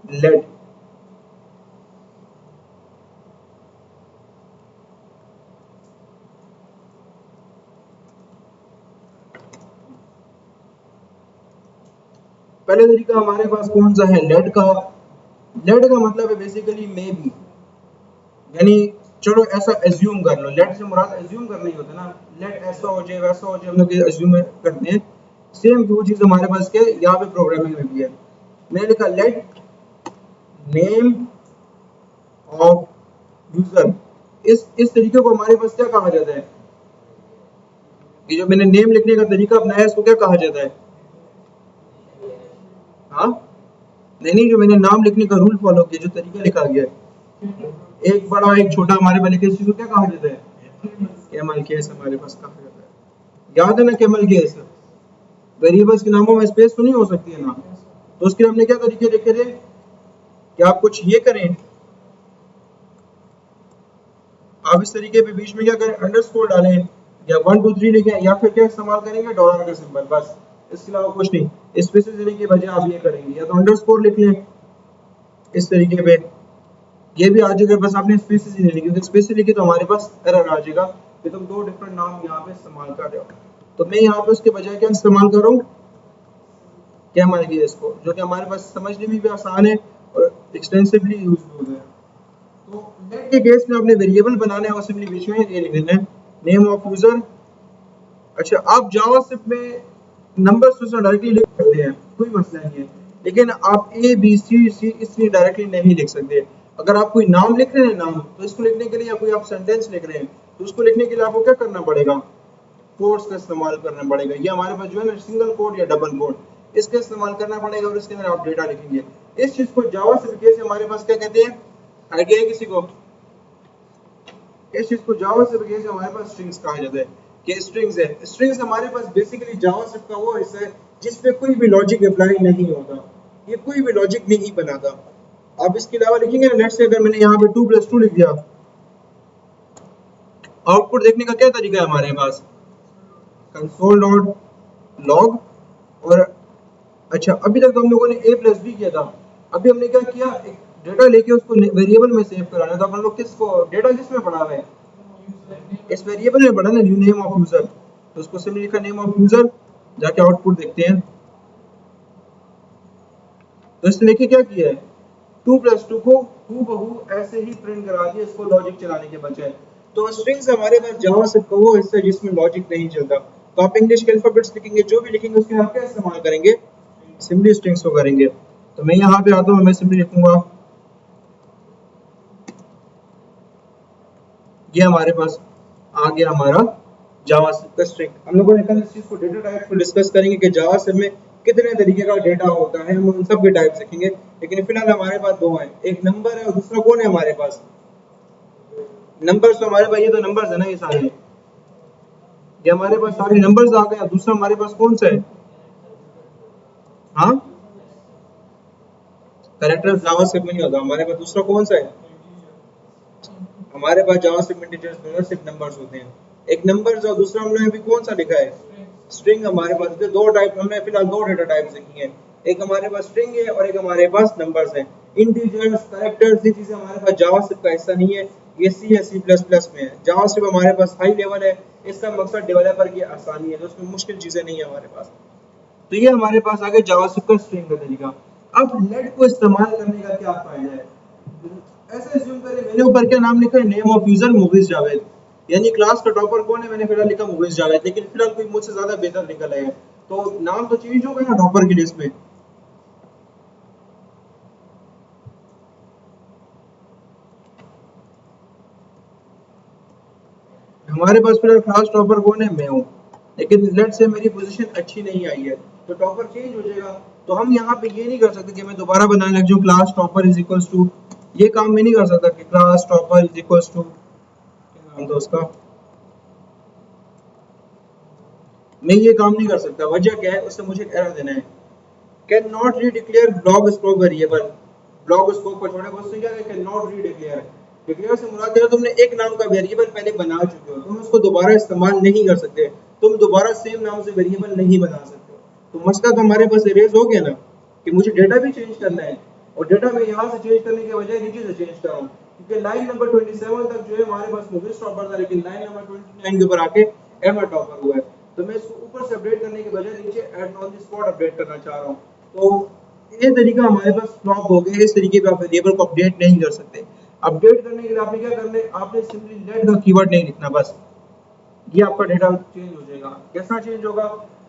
लेट। पहले तरीका हमारे पास कौन सा है, लेट का। लेट का मतलब है बेसिकली मे बी, यानी चलो ऐसा एज्यूम कर लो। लेट से मुराद एज्यूम करना ही होता है ना, लेट ऐसा हो जाए वैसा हो जाए, हम लोग एज्यूम करते हैं। सेम वो चीज हमारे पास क्या है, यहाँ पे प्रोग्रामिंग में भी है। मैंने लिखा लेट नेम ऑफ यूजर। इस तरीके को हमारे पास क्या कहा जाता है, ये जो मैंने नेम लिखने का तरीका अपनाया इसको क्या कहा जाता है, हाँ नहीं, जो मैंने नाम लिखने का रूल फॉलो किया, जो तरीका लिखा गया है, एक बड़ा एक छोटा, हमारे वाले केस को क्या कहा जाता है, कैमल केस हमारे पास कहा जाता है। याद है ना कैमल केस, वेरिएबल्स के नामों में स्पेस तो नहीं हो सकती है ना, तो उसके लिए हमने क्या तरीके लिखे थे कि आप कुछ ये करें, आप इस तरीके पे बीच में क्या करें, अंडरस्कोर डालें या 1 2 3 लिखें, या फिर क्या इस्तेमाल करेंगे, डॉलर का सिंबल, बस। इसके अलावा कुछ नहीं। स्पेसेस देने के बजाय आप ये करेंगे, या तो अंडरस्कोर लिख लें इस तरीके पे, ये भी आ जाएगा, बस आपने स्पेसेस ही नहीं लिखी, क्योंकि स्पेसेस लिखी तो हमारे पास एरर आ जाएगा कि तुम दो डिफरेंट नाम यहाँ पे इस्तेमाल कर रहे हो। तो मैं यहाँ पे उसके बजाय क्या इस्तेमाल कर रहा हूँ, क्या मान लीजिए इसको, जो कि हमारे पास समझने में भी आसान है और एक्सटेंसिवली यूज होता है। तो लेट के केस में आपने वेरिएबल बनाना है और सिंपली बीच में ये लिख देना है, नेम ऑफ यूजर। अच्छा, आप जावास्क्रिप्ट में नंबर्स तो डायरेक्टली लिख सकते हैं, कोई मसला नहीं है, लेकिन आप ए बी सी सी इसलिए डायरेक्टली नहीं लिख सकते। अगर आप कोई नाम लिख रहे हैं, नाम, तो इसको लिखने के लिए, या कोई आप सेंटेंस लिख रहे हैं तो उसको लिखने के लिए आपको क्या करना पड़ेगा, कोड्स का इस्तेमाल करना पड़ेगा। ये हमारे पास जो है ना, सिंगल कोड या डबल कोड, इसका इस्तेमाल करना पड़ेगा और इसके अंदर आप डेटा लिखेंगे। इस चीज को जावास्क्रिप्ट से हमारे पास क्या कहते हैं, आइडिया है किसी को? इस चीज को जावास्क्रिप्ट से हमारे पास स्ट्रिंग्स कहा जाता है। कि स्ट्रिंग्स है। स्ट्रिंग्स हमारे पास बेसिकली जावास्क्रिप्ट का वो हिस्सा है जिसपे कोई भी लॉजिक अप्लाई नहीं होता, ये कोई भी लॉजिक नहीं बनाता। आप इसके अलावा लिखेंगे ना, लेट्स से अगर मैंने यहाँ पे 2 + 2 लिख दिया, आउटपुट देखने का क्या तरीका है हमारे पास, console.log। और अच्छा, अभी तक तो हम लोगों ने a + b किया था, अभी हमने क्या किया, एक डेटा लेके उसको वेरिएबल में सेव कराना है। तो अपन लोग किसको डेटा किस में पढ़ा हुआ है, इस वेरिएबल में पढ़ा ना, न्यू नेम ऑफ यूजर। तो उसको सिंपली लिखा नेम ऑफ यूजर, जाके आउटपुट देखते हैं। तो इसने देखिए क्या किया है, 2 + 2 को हूबहू ऐसे ही प्रिंट करा दिया, इसको लॉजिक चलाने के बजाय। तो स्ट्रिंग्स हमारे पास जावास्क्रिप्ट का वो हिस्सा है जिसमें लॉजिक नहीं चलता। तो आप इंग्लिश के अल्फाबेट्स लिखेंगे, जो भी लिखेंगे उसके आप क्या इस्तेमाल करेंगे, सिंपली स्ट्रिंग्स को करेंगे। तो मैं यहाँ पे आता हूँ, मैं सिंपली लिखूंगा, ये हमारे पास आ गया हमारा जावास्क्रिप्ट का स्ट्रिंग। हम लोगों ने कल इस चीज को डेटा टाइप को डिस्कस करेंगे कि जावास्क्रिप्ट में कितने तरीके का डेटा होता है, हम उन सब के टाइप सीखेंगे। लेकिन फिलहाल हमारे पास दो हैं, एक नंबर है और दूसरा कौन है हमारे पास, नंबर्स। तो हमारे पास ये तो नंबर्स है ना, ये सारे, ये हमारे पास सारे नंबर्स आ गए। दूसरा हमारे पास कौन सा है, हाँ, कैरेक्टर्स जावास्क्रिप्ट में नहीं होता, हमारे पास दूसरा कौन सा है, हमारे पास जावास्क्रिप्ट में इंटीजर्स में सिर्फ नंबर्स होते हैं। एक नंबर्स और दूसरा हमने अभी कौन सा लिखा है, स्ट्रिंग। हमारे पास दो टाइप, हमने फिलहाल दो डेटा टाइप सीखी हैं, एक हमारे पास स्ट्रिंग है और एक हमारे पास नंबर्स हैं। इंटीजर्स, कैरेक्टर्स, ये चीजें हमारे पास जावास्क्रिप्ट का हिस्सा नहीं है, ये सी या C++ में है। जावास्क्रिप्ट हमारे पास हाई लेवल है, इसका मकसद डेवलपर की आसानी है, तो उसमें मुश्किल चीजें नहीं है हमारे पास। तो ये हमारे पास आ गया जावास्क्रिप्ट का स्ट्रिंग का तरीका। अब लेट को इस्तेमाल करने का क्या फायदा है, ऐसे अज्यूम करें मैंने ऊपर क्या नाम लिखा है, नेम ऑफ यूजर मुगीस जावेद, यानी क्लास का टॉपर कौन है, मैंने फिलहाल लिखा मुगीस जावेद, लेकिन फिलहाल कोई मुझसे ज्यादा बेहतर निकल आया है, तो नाम तो चेंज होगा ना टॉपर की लिस्ट में। हमारे पास फिलहाल क्लास टॉपर कौन है, मैं हूँ, लेकिन लेट से मेरी पोजीशन अच्छी नहीं आई है तो टॉपर चेंज हो जाएगा। तो हम यहाँ पे ये नहीं कर सकते कि मैं दोबारा बनाने लग जाऊँ class topper is equals to, ये काम मैं नहीं कर सकता कि class topper is equals to, क्या नाम था उसका, मैं ये काम नहीं कर सकता। वजह क्या है, उससे मुझे एरर देना है, can not redeclare block scope variable. Block scope को छोड़े उसने क्या कैन नॉट रीडिक्लेयर, डिक्लेयर से मुराद है तुमने एक नाम का वेरिएबल पहले बना चुके हो, तुम उसको दोबारा इस्तेमाल नहीं कर सकते, तुम दोबारा सेम नाम से वेरिएबल नहीं बना सकते। तो मसला तो हमारे पास इरेज हो गया ना, कि मुझे डेटा भी चेंज करना है और डेटा में यहाँ से चेंज करने के बजाय नीचे से चेंज कर रहा हूँ, क्योंकि लाइन नंबर 27 तक जो है हमारे पास मुगीस टॉपर था, लेकिन लाइन नंबर 29 के ऊपर आके अहमद टॉपर हुआ है। तो मैं इसको ऊपर से अपडेट करने के बजाय नीचे at on the spot update करना चाह रहा हूँ। तो ये तरीका हमारे पास फ्लॉप हो गया, इस तरीके पे आप वेरिएबल को अपडेट नहीं कर सकते। अपडेट करने के लिए आपने क्या करना है, आपने सिंपली लेट का कीवर्ड नहीं लिखना, बस ये आपका डेटा चेंज हो जाएगा। कैसा चेंज होगा,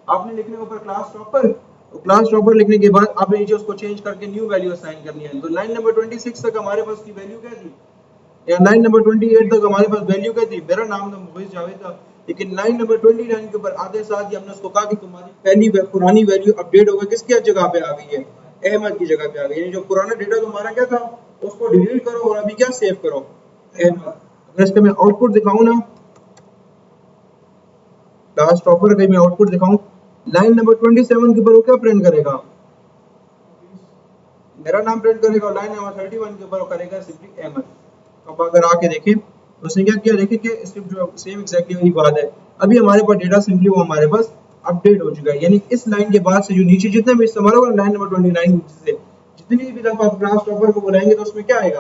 आपने लिखने के ऊपर क्लास टॉपर, तो क्लास टॉपर लिखने के बाद आपने नीचे उसको चेंज करके न्यू वैल्यू असाइन करनी है। तो लाइन नंबर 26 तक हमारे पास की वैल्यू क्या थी, या लाइन नंबर 28 तक हमारे पास वैल्यू क्या थी, मेरा नाम तो मुगीस जावेद था, लेकिन लाइन नंबर 29 के ऊपर आते साथ ही हमने उसको कहा कि तुम्हारी पहली पुरानी वैल्यू अपडेट होगा, किसकी जगह पे आ गई है, अहमद की जगह पे आ गई, यानी जो पुराना डेटा तुम्हारा क्या था उसको डिलीट करो और अभी क्या सेव करो, अहमद। अगर इसका मैं आउटपुट दिखाऊं ना, क्लास टॉपर का मैं आउटपुट दिखाऊं, लाइन नंबर 27 के ऊपर वो क्या प्रिंट करेगा, मेरा नाम प्रिंट करेगा, और लाइन नंबर 31 के ऊपर करेगा सिंपली अहमद। अब अगर आके देखें तो उसने क्या किया, देखिए कि स्क्रिप्ट जो सेम एग्जैक्टली वही बात है। अभी हमारे पास डेटा सिंपली वो हमारे पास अपडेट हो चुका है, यानी इस लाइन के बाद से जो नीचे जितने भी इस्तेमाल होगा लाइन नंबर 29 से जितनी भी दफा क्लास टॉपर को बुलाएंगे तो उसमें क्या आएगा,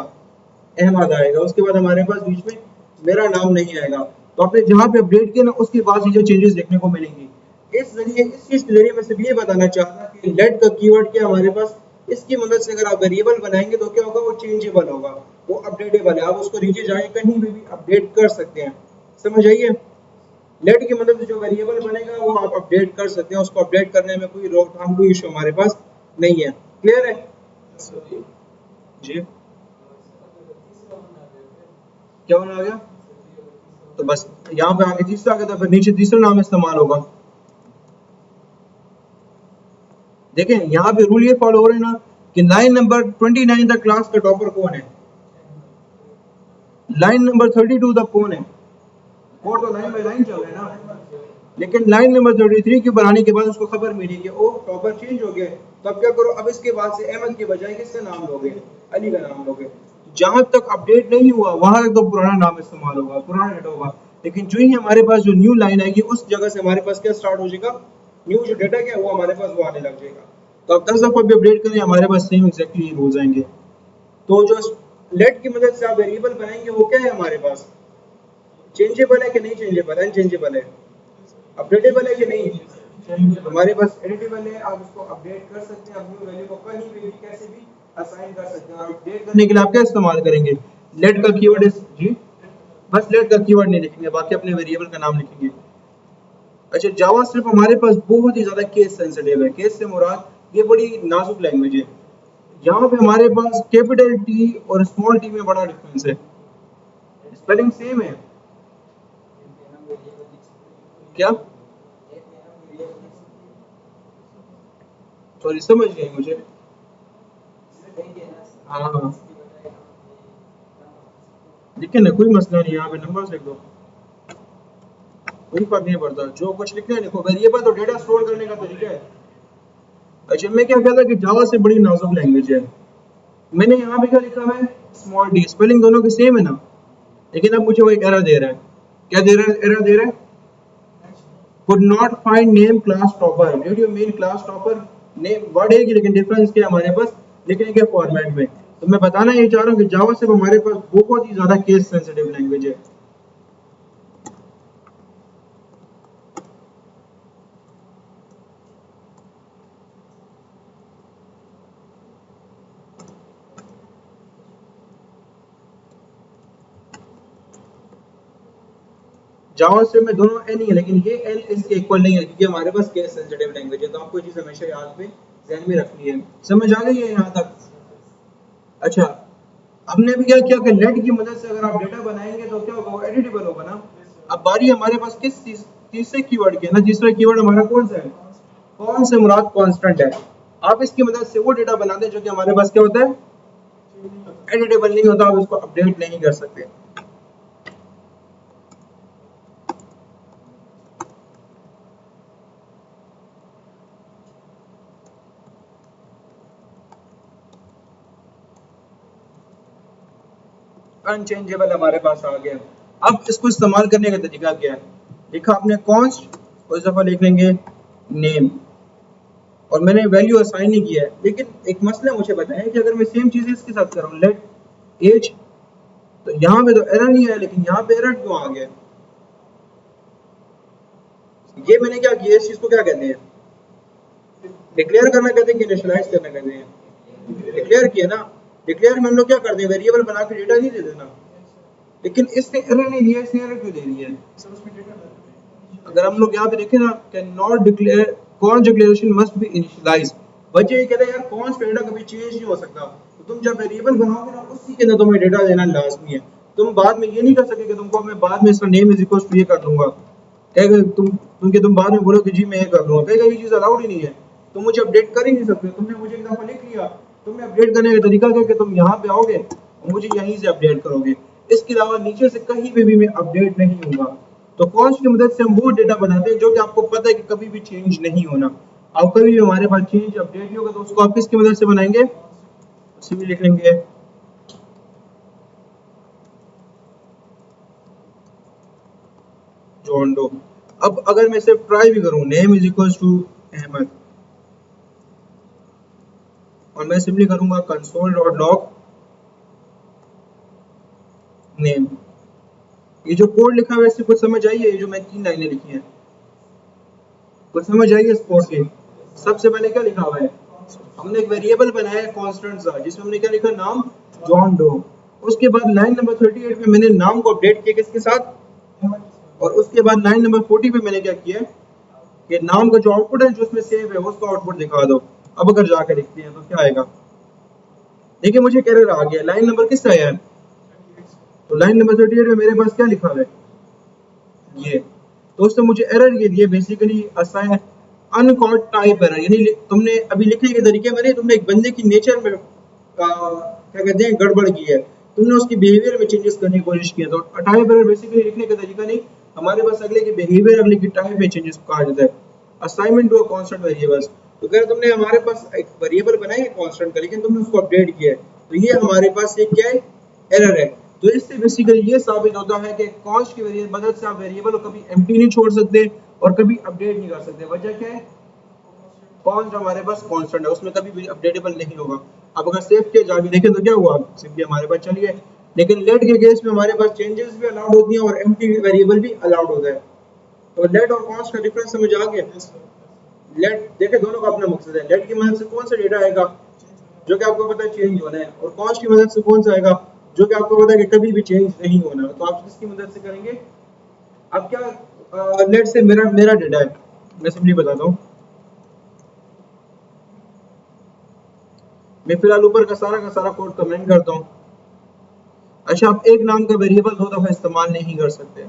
अहमद आएगा, उसके बाद हमारे पास बीच में मेरा नाम नहीं आएगा। तो आपने जहाँ पे अपडेट किया ना उसके बाद ये जो चेंजेस देखने को मिलेंगी। इस जरिए, इस चीज के जरिए मैं सिर्फ ये बताना चाहता कि लेट का कीवर्ड क्या हमारे पास, इसकी मदद से अगर आप वेरिएबल बनाएंगे तो क्या होगा, वो चेंजेबल होगा, वो अपडेटेबल है, आप उसको नीचे जाए कहीं भी अपडेट कर सकते हैं। समझ आइए, लेट की मदद से जो वेरिएबल बनेगा वो आप अपडेट कर सकते हैं, उसको अपडेट करने में कोई रोकथाम, कोई इशू हमारे पास नहीं है। क्लियर है जी, क्या बना आ गया, तो बस यहाँ पे आगे तीसरा आ गया था, फिर नीचे तीसरा नाम इस्तेमाल होगा। देखें यहाँ पे रूल ये फॉलो हो रहे हैं ना कि लाइन नंबर 29 तक क्लास का टॉपर कौन है, लाइन नंबर 32 तक कौन है, कोड तो लाइन बाय लाइन चल रहा है ना, लेकिन लाइन नंबर 33 की बनाने के बाद उसको खबर मिली कि ओ टॉपर चेंज हो गया, तो अब क्या करो, अब इसके बाद से अहमद के बजाय किसका नाम लोगे, अली का नाम लोगे। जहां तक अपडेट नहीं हुआ वहां तक तो पुराना नाम इस्तेमाल होगा, पुराना डेटा होगा, लेकिन जो ही हमारे पास जो न्यू लाइन आएगी उस जगह से हमारे पास क्या स्टार्ट हो जाएगा, न्यू जो डेटा क्या है वो हमारे पास वो आने लग जाएगा। तो अब 10 दफा भी अपडेट करें हमारे पास सेम एग्जैक्टली रूल्स आएंगे। तो जो लेट की मदद से आप वेरिएबल बनाएंगे वो क्या है हमारे पास, चेंजेबल है कि नहीं चेंजेबल है, अनचेंजेबल है, अपडेटेबल है कि नहीं, हमारे पास एडिटेबल है, आप उसको अपडेट कर सकते हैं, अपनी वैल्यू को कहीं पे भी कैसे भी असाइन कर सकते हैं। और अपडेट करने के लिए आप क्या इस्तेमाल करेंगे, लेट का कीवर्ड इस जी, बस लेट का कीवर्ड नहीं लिखेंगे, बाकी अपने वेरिएबल का नाम लिखेंगे। अच्छा, जावा सिर्फ हमारे पास बहुत ही ज्यादा केस सेंसिटिव है, केस से मुराद ये बड़ी नाजुक लैंग्वेज है, यहाँ पे हमारे पास कैपिटल टी और स्मॉल टी में बड़ा डिफरेंस है, स्पेलिंग सेम है क्या, सॉरी समझ गए मुझे, हाँ हाँ लिखे ना, कोई मसला नहीं, यहाँ पे नंबर लिख दो, कोई फर्क नहीं पड़ता, जो कुछ लिखना है लिखो, वेरिएबल तो डेटा स्टोर करने का तरीका है। अच्छा, मैं क्या कहता कि जावा से बड़ी नाजुक लैंग्वेज है, मैंने यहाँ पे क्या लिखा है, स्मॉल डी, स्पेलिंग दोनों के सेम है ना, लेकिन अब मुझे वो एक एरर दे रहा है, क्या दे रहा है, एरर दे रहा है, could not find name class topper, did you mean class topper, name word है कि, लेकिन डिफरेंस क्या हमारे पास लिखने के फॉर्मेट में। तो मैं बताना ये चाह रहा हूँ कि जावा सिर्फ हमारे पास बहुत ही ज्यादा केस सेंसिटिव लैंग्वेज है। जावा से में दोनों एन ही है, लेकिन ये एन इसके इक्वल नहीं है क्योंकि हमारे पास केस सेंसिटिव लैंग्वेज है, तो आपको ये चीज हमेशा याद में ध्यान में रखनी है। समझ आ गई है यहाँ तक। अच्छा, हमने भी क्या किया कि लेट की मदद से अगर आप डेटा बनाएंगे तो क्या होगा, वो एडिटेबल होगा ना। अब बारी हमारे पास किस तीसरे कीवर्ड की है ना, तीसरा कीवर्ड हमारा कौन सा है, कौन से मुराद कांस्टेंट है। आप इसकी मदद से वो डेटा बनाते हैं जो कि हमारे पास क्या होता है, एडिटेबल नहीं होता, आप इसको अपडेट नहीं कर सकते। अनचेंजेबल हमारे पास आ गया। अब इसको इस्तेमाल करने का तरीका क्या है, लिखा आपने कॉन्स्ट और इस दफा लिख लेंगे नेम, और मैंने वैल्यू असाइन नहीं किया है, लेकिन एक मसला मुझे बताएं कि अगर मैं सेम चीजें इसके साथ करूं, लेट एज, तो यहाँ पे तो एरर नहीं है, लेकिन यहाँ पे एरर क्यों आ गया, ये मैंने क्या किया, इस चीज को क्या कहते हैं, डिक्लेयर करना कहते हैं कि इनिशियलाइज करना कहते हैं, डिक्लेयर किया ना। डिक्लेयर में हम लोग क्या करते हैं, वेरिएबल बना के डेटा नहीं दे देना, लेकिन इसने एरर नहीं दिया, इसने एरर क्यों दे दी है। अगर हम लोग यहाँ पे देखें ना, कैन नॉट डिक्लेयर, कौन डिक्लेरेशन मस्ट बी इनिशियलाइज, बच्चे ये कहते हैं यार कौन सा डेटा कभी चेंज नहीं हो सकता, तो तुम जब वेरिएबल बनाओगे ना उसी के अंदर तुम्हें डेटा देना लाजमी है। तुम बाद में ये नहीं कर सके कि तुमको मैं बाद में इसका नेम इज इक्वल टू ये कर दूंगा, कहेगा तुम बाद में बोलो कि जी मैं ये कर दूंगा, कहेगा ये चीज अलाउड ही नहीं है, तुम मुझे अपडेट कर ही नहीं सकते। तुमने मुझे एक दफा लिख लिया, तुमने अपडेट करने का तरीका क्या कि तुम यहाँ पे आओगे और मुझे यहीं से अपडेट करोगे, इसके अलावा नीचे से कहीं पे भी मैं अपडेट नहीं होगा। तो कॉन्स्ट की मदद से हम वो डेटा बनाते हैं जो कि आपको पता है कि कभी भी चेंज नहीं होना, अब कभी भी हमारे पास चेंज अपडेट नहीं होगा, तो उसको आप किसकी मदद से बनाएंगे, उसी में लिख लेंगे जॉन डो। अब अगर मैं इसे ट्राई भी करूं, name is equal to Ahmad, और मैं सिंपली करूंगा कंसोल डॉट लॉग नेम, ये जो कोड लिखा हुआ है इससे कुछ समझ आई है, ये जो मैं 3 लाइनें लिखी हैं कुछ समझ आई है इस कोड की। सबसे पहले क्या लिखा हुआ है, हमने एक वेरिएबल बनाया है कांस्टेंट सा, जिसमें हमने क्या लिखा, नाम जॉन डो। उसके बाद लाइन नंबर 38 में मैंने नाम को अपडेट किया किसके साथ, और उसके बाद लाइन नंबर 40 पे मैंने क्या किया कि नाम का जो आउटपुट है जो उसमें सेव है उसका आउटपुट दिखा दो। अब अगर जाकर लिखते हैं तो क्या आएगा, देखिए मुझे एरर आ गया, लाइन नंबर किससे आया है, तो लाइन नंबर 38 में मेरे पास क्या लिखा हुआ है ये, तो उसने मुझे एरर ये दिया बेसिकली असाइन अनकॉर्ड टाइप एरर, यानी तुमने अभी लिखने के तरीके में नहीं, तुमने एक बंदे की नेचर में क्या कहते हैं गड़बड़ की है, तुमने उसकी बिहेवियर में चेंजेस करने की कोशिश की है। तो टाइप एरर बेसिकली लिखने का तरीका नहीं, हमारे पास अगले की बिहेवियर, अगले की टाइप में चेंजेस को कहा जाता है assignment to a constant variables. तो अगर तुमने हमारे पास एक वेरिएबल बनाई है कांस्टेंट का, लेकिन तुमने उसको अपडेट किया है, तो ये हमारे पास एक क्या है, एरर है। तो इससे बेसिकली ये साबित होता है कि कॉन्स्ट की मदद से आप वेरिएबल को कभी एम्प्टी नहीं छोड़ सकते और कभी अपडेट नहीं कर सकते। वजह क्या है, कॉन्स्ट हमारे पास कांस्टेंट है, उसमें कभी भी अपडेटेबल नहीं होगा। अब अगर सेव के जाके देखें तो क्या हुआ, सिंपली हमारे पास चल गया। लेकिन लेट के केस में हमारे पास चेंजेस भी अलाउड होती हैं और एम्प्टी वेरिएबल भी अलाउड होता है। तो लेट और कॉन्स्ट का डिफरेंस समझ आ गया। लेट देखे दोनों का अपना मकसद है। लेट की मदद से कौन सा डेटा आएगा जो कि आपको पता है चेंज होना है, और कॉन्स्ट की मदद से कौन सा आएगा जो कि आपको पता है कि कभी भी चेंज नहीं होना। तो आप किसकी मदद से करेंगे। अब क्या, लेट से मेरा मेरा डेटा है, मैं सिंपली बताता हूँ। मैं फिलहाल ऊपर का सारा कोड कमेंट करता हूँ। अच्छा, आप एक नाम का वेरिएबल दो दफा इस्तेमाल नहीं कर सकते।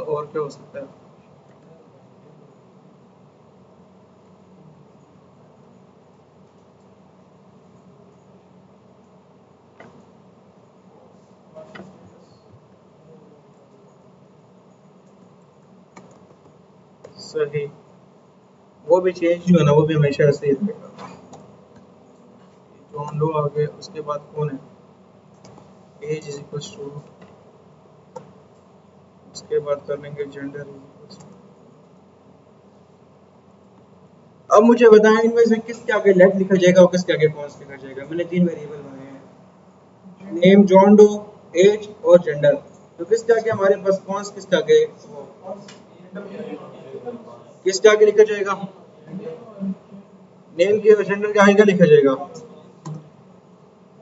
और क्या हो सकता है। सही, वो भी चेंज नहीं होना, वो भी हमेशा ऐसे ही रहेगा। जॉन लो आगे, उसके बाद कौन है, एज इज इक्वल टू, उसके बाद कर लेंगे जेंडर इज इक्वल टू। अब मुझे बताएं इनमें से किसके आगे लेट लिखा जाएगा और किसके आगे कॉन्स्ट लिखा जाएगा। मैंने 3 वेरिएबल बनाए हैं, नेम, जॉन डो, एज और जेंडर। तो किसके आगे हमारे पास कॉन्स्ट, किसके आगे, किसके आगे लिखा जाएगा, नेम के और जेंडर के आगे क्या लिखा जाएगा।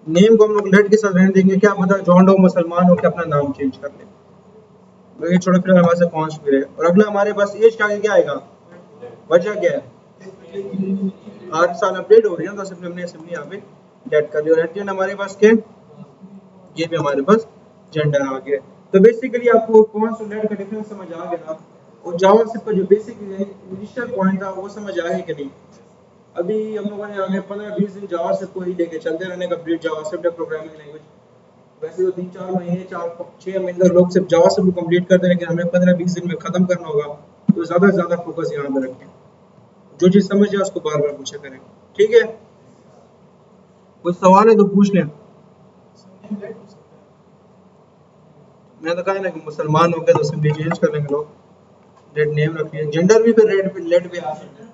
नेम को हम लोग लेट के साथ रहने देंगे, क्या पता जॉन डो मुसलमान हो के अपना नाम चेंज कर ले, तो ये छोड़ो, फिर हमारे पास कॉन्स्ट भी रहे। और अगला हमारे पास एज के आगे क्या आएगा, वजह क्या है, हर साल अपडेट हो रही है, तो सिर्फ हमने सिंपली यहाँ पे लेट कर लिया। और एट हमारे पास क्या, ये भी हमारे पास जेंडर आ गया। तो बेसिकली आपको कॉन्स्ट और लेट का डिफरेंस समझ आ गया ना, और जावास्क्रिप्ट का जो बेसिक इनिशियल पॉइंट था वो समझ आया कि नहीं। अभी हम लोगों ने आगे 15-20 दिन जावास्क्रिप्ट को ही लेके चलते रहने का, अपडेट जावास्क्रिप्ट प्रोग्रामिंग लैंग्वेज। वैसे तो 3-4 महीने, 4-6 महीने लोग सिर्फ जावास्क्रिप्ट कंप्लीट करते हैं, लेकिन हमें 15-20 दिन में खत्म करना होगा। तो ज्यादा से ज्यादा फोकस यहाँ पे रखें, जो चीज समझ जाए उसको बार बार पूछा करें। ठीक है, कोई सवाल है तो पूछ लें। मैं तो कहा ना कि मुसलमान हो गए तो सिंपली चेंज कर लेंगे लोग, रेड नेम रखिए। जेंडर भी फिर रेड पे लेट पे आ सकते हैं,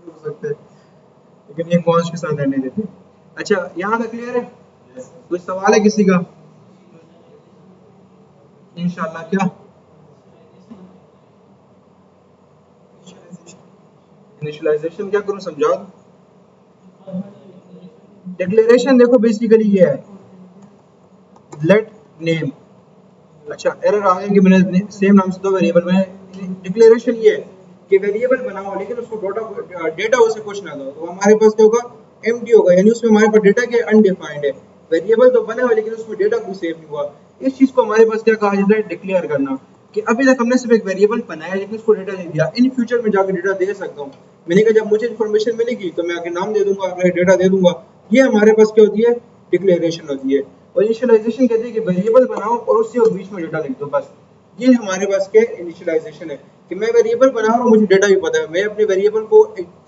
हो सकते हैं, लेकिन ये कॉन्स्ट के साथ रहने देते हैं। अच्छा, यहाँ तक क्लियर है। कोई सवाल है किसी का। इंशाल्लाह क्या इनिशियलाइजेशन क्या करूँ, समझा दूं। डिक्लेरेशन देखो बेसिकली ये है, लेट नेम। अच्छा, एरर आ गया कि मैंने सेम नाम से 2 वेरिएबल में। डिक्लेरेशन ये है कि वेरिएबल बनाओ लेकिन उसको डेटा उसे कुछ ना दो, तो हमारे पास क्या होगा, एम्प्टी होगा, यानी उसमें हमारे पास डेटा के अनडिफाइंड है। वेरिएबल तो बना हुआ लेकिन उसमें डेटा कोई सेव नहीं हुआ। इस चीज को हमारे पास क्या कहा जाता है, डिक्लेयर करना। कि अभी तक हमने सिर्फ एक वेरिएबल बनाया लेकिन उसको डेटा नहीं दिया, इन फ्यूचर में जाकर डेटा दे सकता हूँ। मैंने कहा जब मुझे इन्फॉर्मेशन मिलेगी तो मैं आगे नाम दे दूंगा, आगे डेटा दे दूंगा। ये हमारे पास क्या होती है, डिक्लेरेशन होती है। और इनिशियलाइजेशन कहती है कि वेरिएबल बनाओ और उससे और बीच में डेटा लिख दो, बस। ये हमारे पास क्या इनिशियलाइजेशन है, कि मैं वेरिएबल बना रहा हूँ, मुझे डेटा भी पता है, मैं अपने वेरिएबल को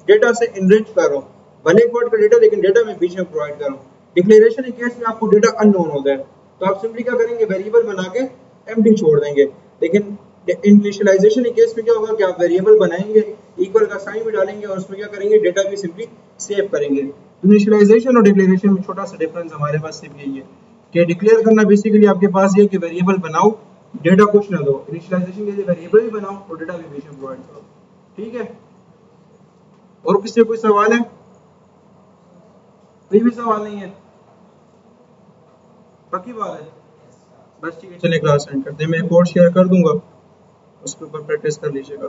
डेटा से इनरिच कर रहा हूँ, भले एक वर्ड का डेटा, लेकिन डेटा मैं बीच में प्रोवाइड कर रहा हूँ। डिक्लेरेशन के केस में आपको डेटा अननोन होता है, तो आप सिंपली क्या करेंगे, वेरिएबल बना के एम्प्टी छोड़ देंगे। लेकिन इनिशियलाइजेशन के केस में क्या होगा कि आप वेरिएबल बनाएंगे, इक्वल का साइन भी डालेंगे और उसमें क्या करेंगे, डेटा भी सिंपली सेव करेंगे। इनिशियलाइजेशन और डिक्लेरेशन में छोटा सा डिफरेंस हमारे पास सिर्फ यही है कि डिक्लेयर करना बेसिकली आपके पास ये कि वेरिएबल बनाओ, डेटा कुछ ना दो। इनिशियलाइजेशन के लिए वेरिएबल भी बनाओ और डेटा भी बीच में प्रोवाइड करो। ठीक है, और किसी कोई सवाल है, कोई भी सवाल नहीं है, पक्की बात है। बस ठीक है, चलिए क्लास एंड करते हैं। मैं कोड शेयर कर दूंगा, उसके ऊपर प्रैक्टिस कर लीजिएगा।